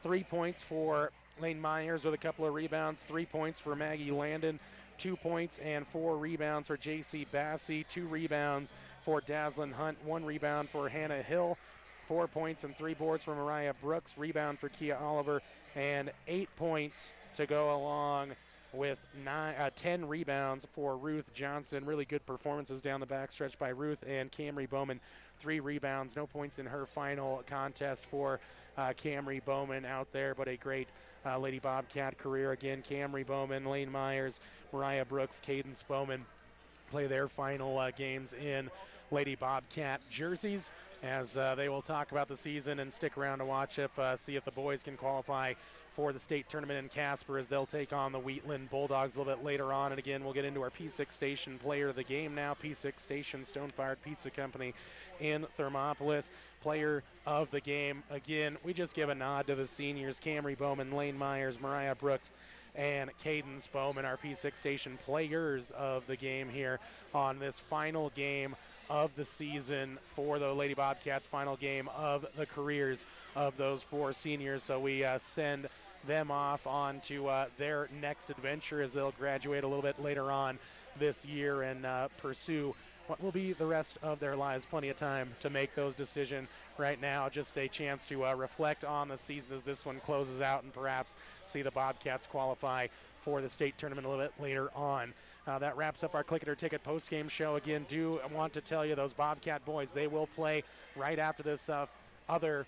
[SPEAKER 1] 3 points for Lane Myers with a couple of rebounds, 3 points for Maggie Landon, 2 points and 4 rebounds for J.C. Bassey, 2 rebounds for Dazzlin Hunt, 1 rebound for Hannah Hill, 4 points and 3 boards for Mariah Brooks, rebound for Kia Oliver, and 8 points to go along with 10 rebounds for Ruth Johnson. Really good performances down the backstretch by Ruth, and Camry Bowman, 3 rebounds. No points in her final contest for Camry Bowman out there, but a great Lady Bobcat career. Again, Camry Bowman, Lane Myers, Mariah Brooks, Cadence Bowman play their final games in Lady Bobcat jerseys, as they will talk about the season and stick around to watch see if the boys can qualify for the state tournament in Casper, as they'll take on the Wheatland Bulldogs a little bit later on. And again, we'll get into our P6 Station player of the game now. P6 Station, Stone-Fired Pizza Company in Thermopolis. Player of the game, again, we just give a nod to the seniors, Camry Bowman, Lane Myers, Mariah Brooks, and Cadence Bowman, our P6 Station players of the game here on this final game of the season for the Lady Bobcats, final game of the careers of those 4 seniors. So we send them off on to their next adventure, as they'll graduate a little bit later on this year and pursue what will be the rest of their lives. Plenty of time to make those decisions. Right now, just a chance to reflect on the season as this one closes out, and perhaps see the Bobcats qualify for the state tournament a little bit later on. That wraps up our Click It or Ticket post-game show. Again, do want to tell you, those Bobcat boys, they will play right after this other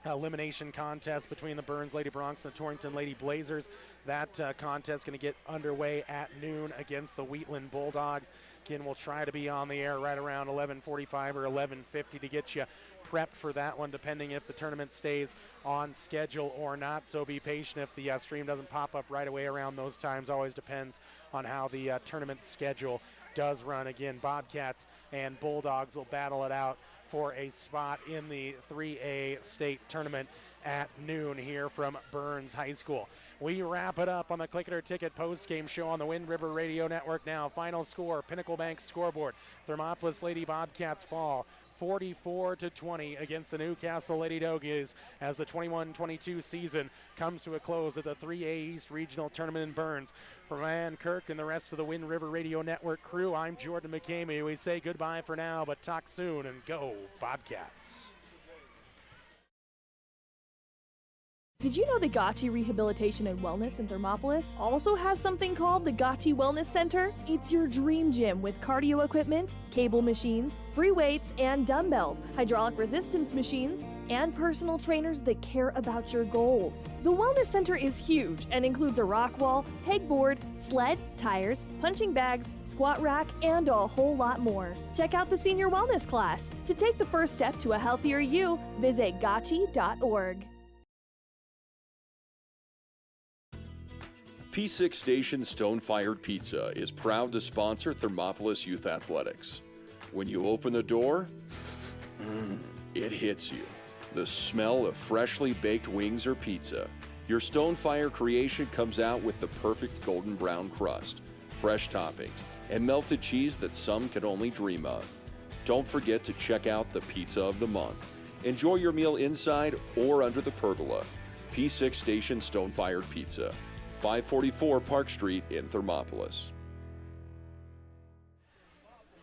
[SPEAKER 1] elimination contest between the Burns Lady Bronx and the Torrington Lady Blazers. That contest going to get underway at noon against the Wheatland Bulldogs. Again, we'll try to be on the air right around 11:45 or 11:50 to get you prepped for that one, depending if the tournament stays on schedule or not. So be patient if the stream doesn't pop up right away around those times. Always depends on how the tournament schedule does run. Again, Bobcats and Bulldogs will battle it out for a spot in the 3A state tournament at noon here from Burns High School. We wrap it up on the Click It or Ticket post-game show on the Wind River Radio Network now. Final score, Pinnacle Bank scoreboard. Thermopolis Lady Bobcats fall 44-20 against the Newcastle Lady Doggies as the 21-22 season comes to a close at the 3A East Regional Tournament in Burns. For Ryan Kirk and the rest of the Wind River Radio Network crew, I'm Jordan McCamey. We say goodbye for now, but talk soon, and go Bobcats.
[SPEAKER 7] Did you know the Gotchi Rehabilitation and Wellness in Thermopolis also has something called the Gotchi Wellness Center? It's your dream gym with cardio equipment, cable machines, free weights and dumbbells, hydraulic resistance machines, and personal trainers that care about your goals. The Wellness Center is huge and includes a rock wall, pegboard, sled, tires, punching bags, squat rack, and a whole lot more. Check out the Senior Wellness class. To take the first step to a healthier you, visit gotchi.org.
[SPEAKER 3] P6 Station Stone-Fired Pizza is proud to sponsor Thermopolis Youth Athletics. When you open the door, it hits you. The smell of freshly baked wings or pizza. Your Stone-Fire creation comes out with the perfect golden brown crust, fresh toppings, and melted cheese that some can only dream of. Don't forget to check out the Pizza of the Month. Enjoy your meal inside or under the pergola. P6 Station Stone-Fired Pizza, 544 Park Street in Thermopolis.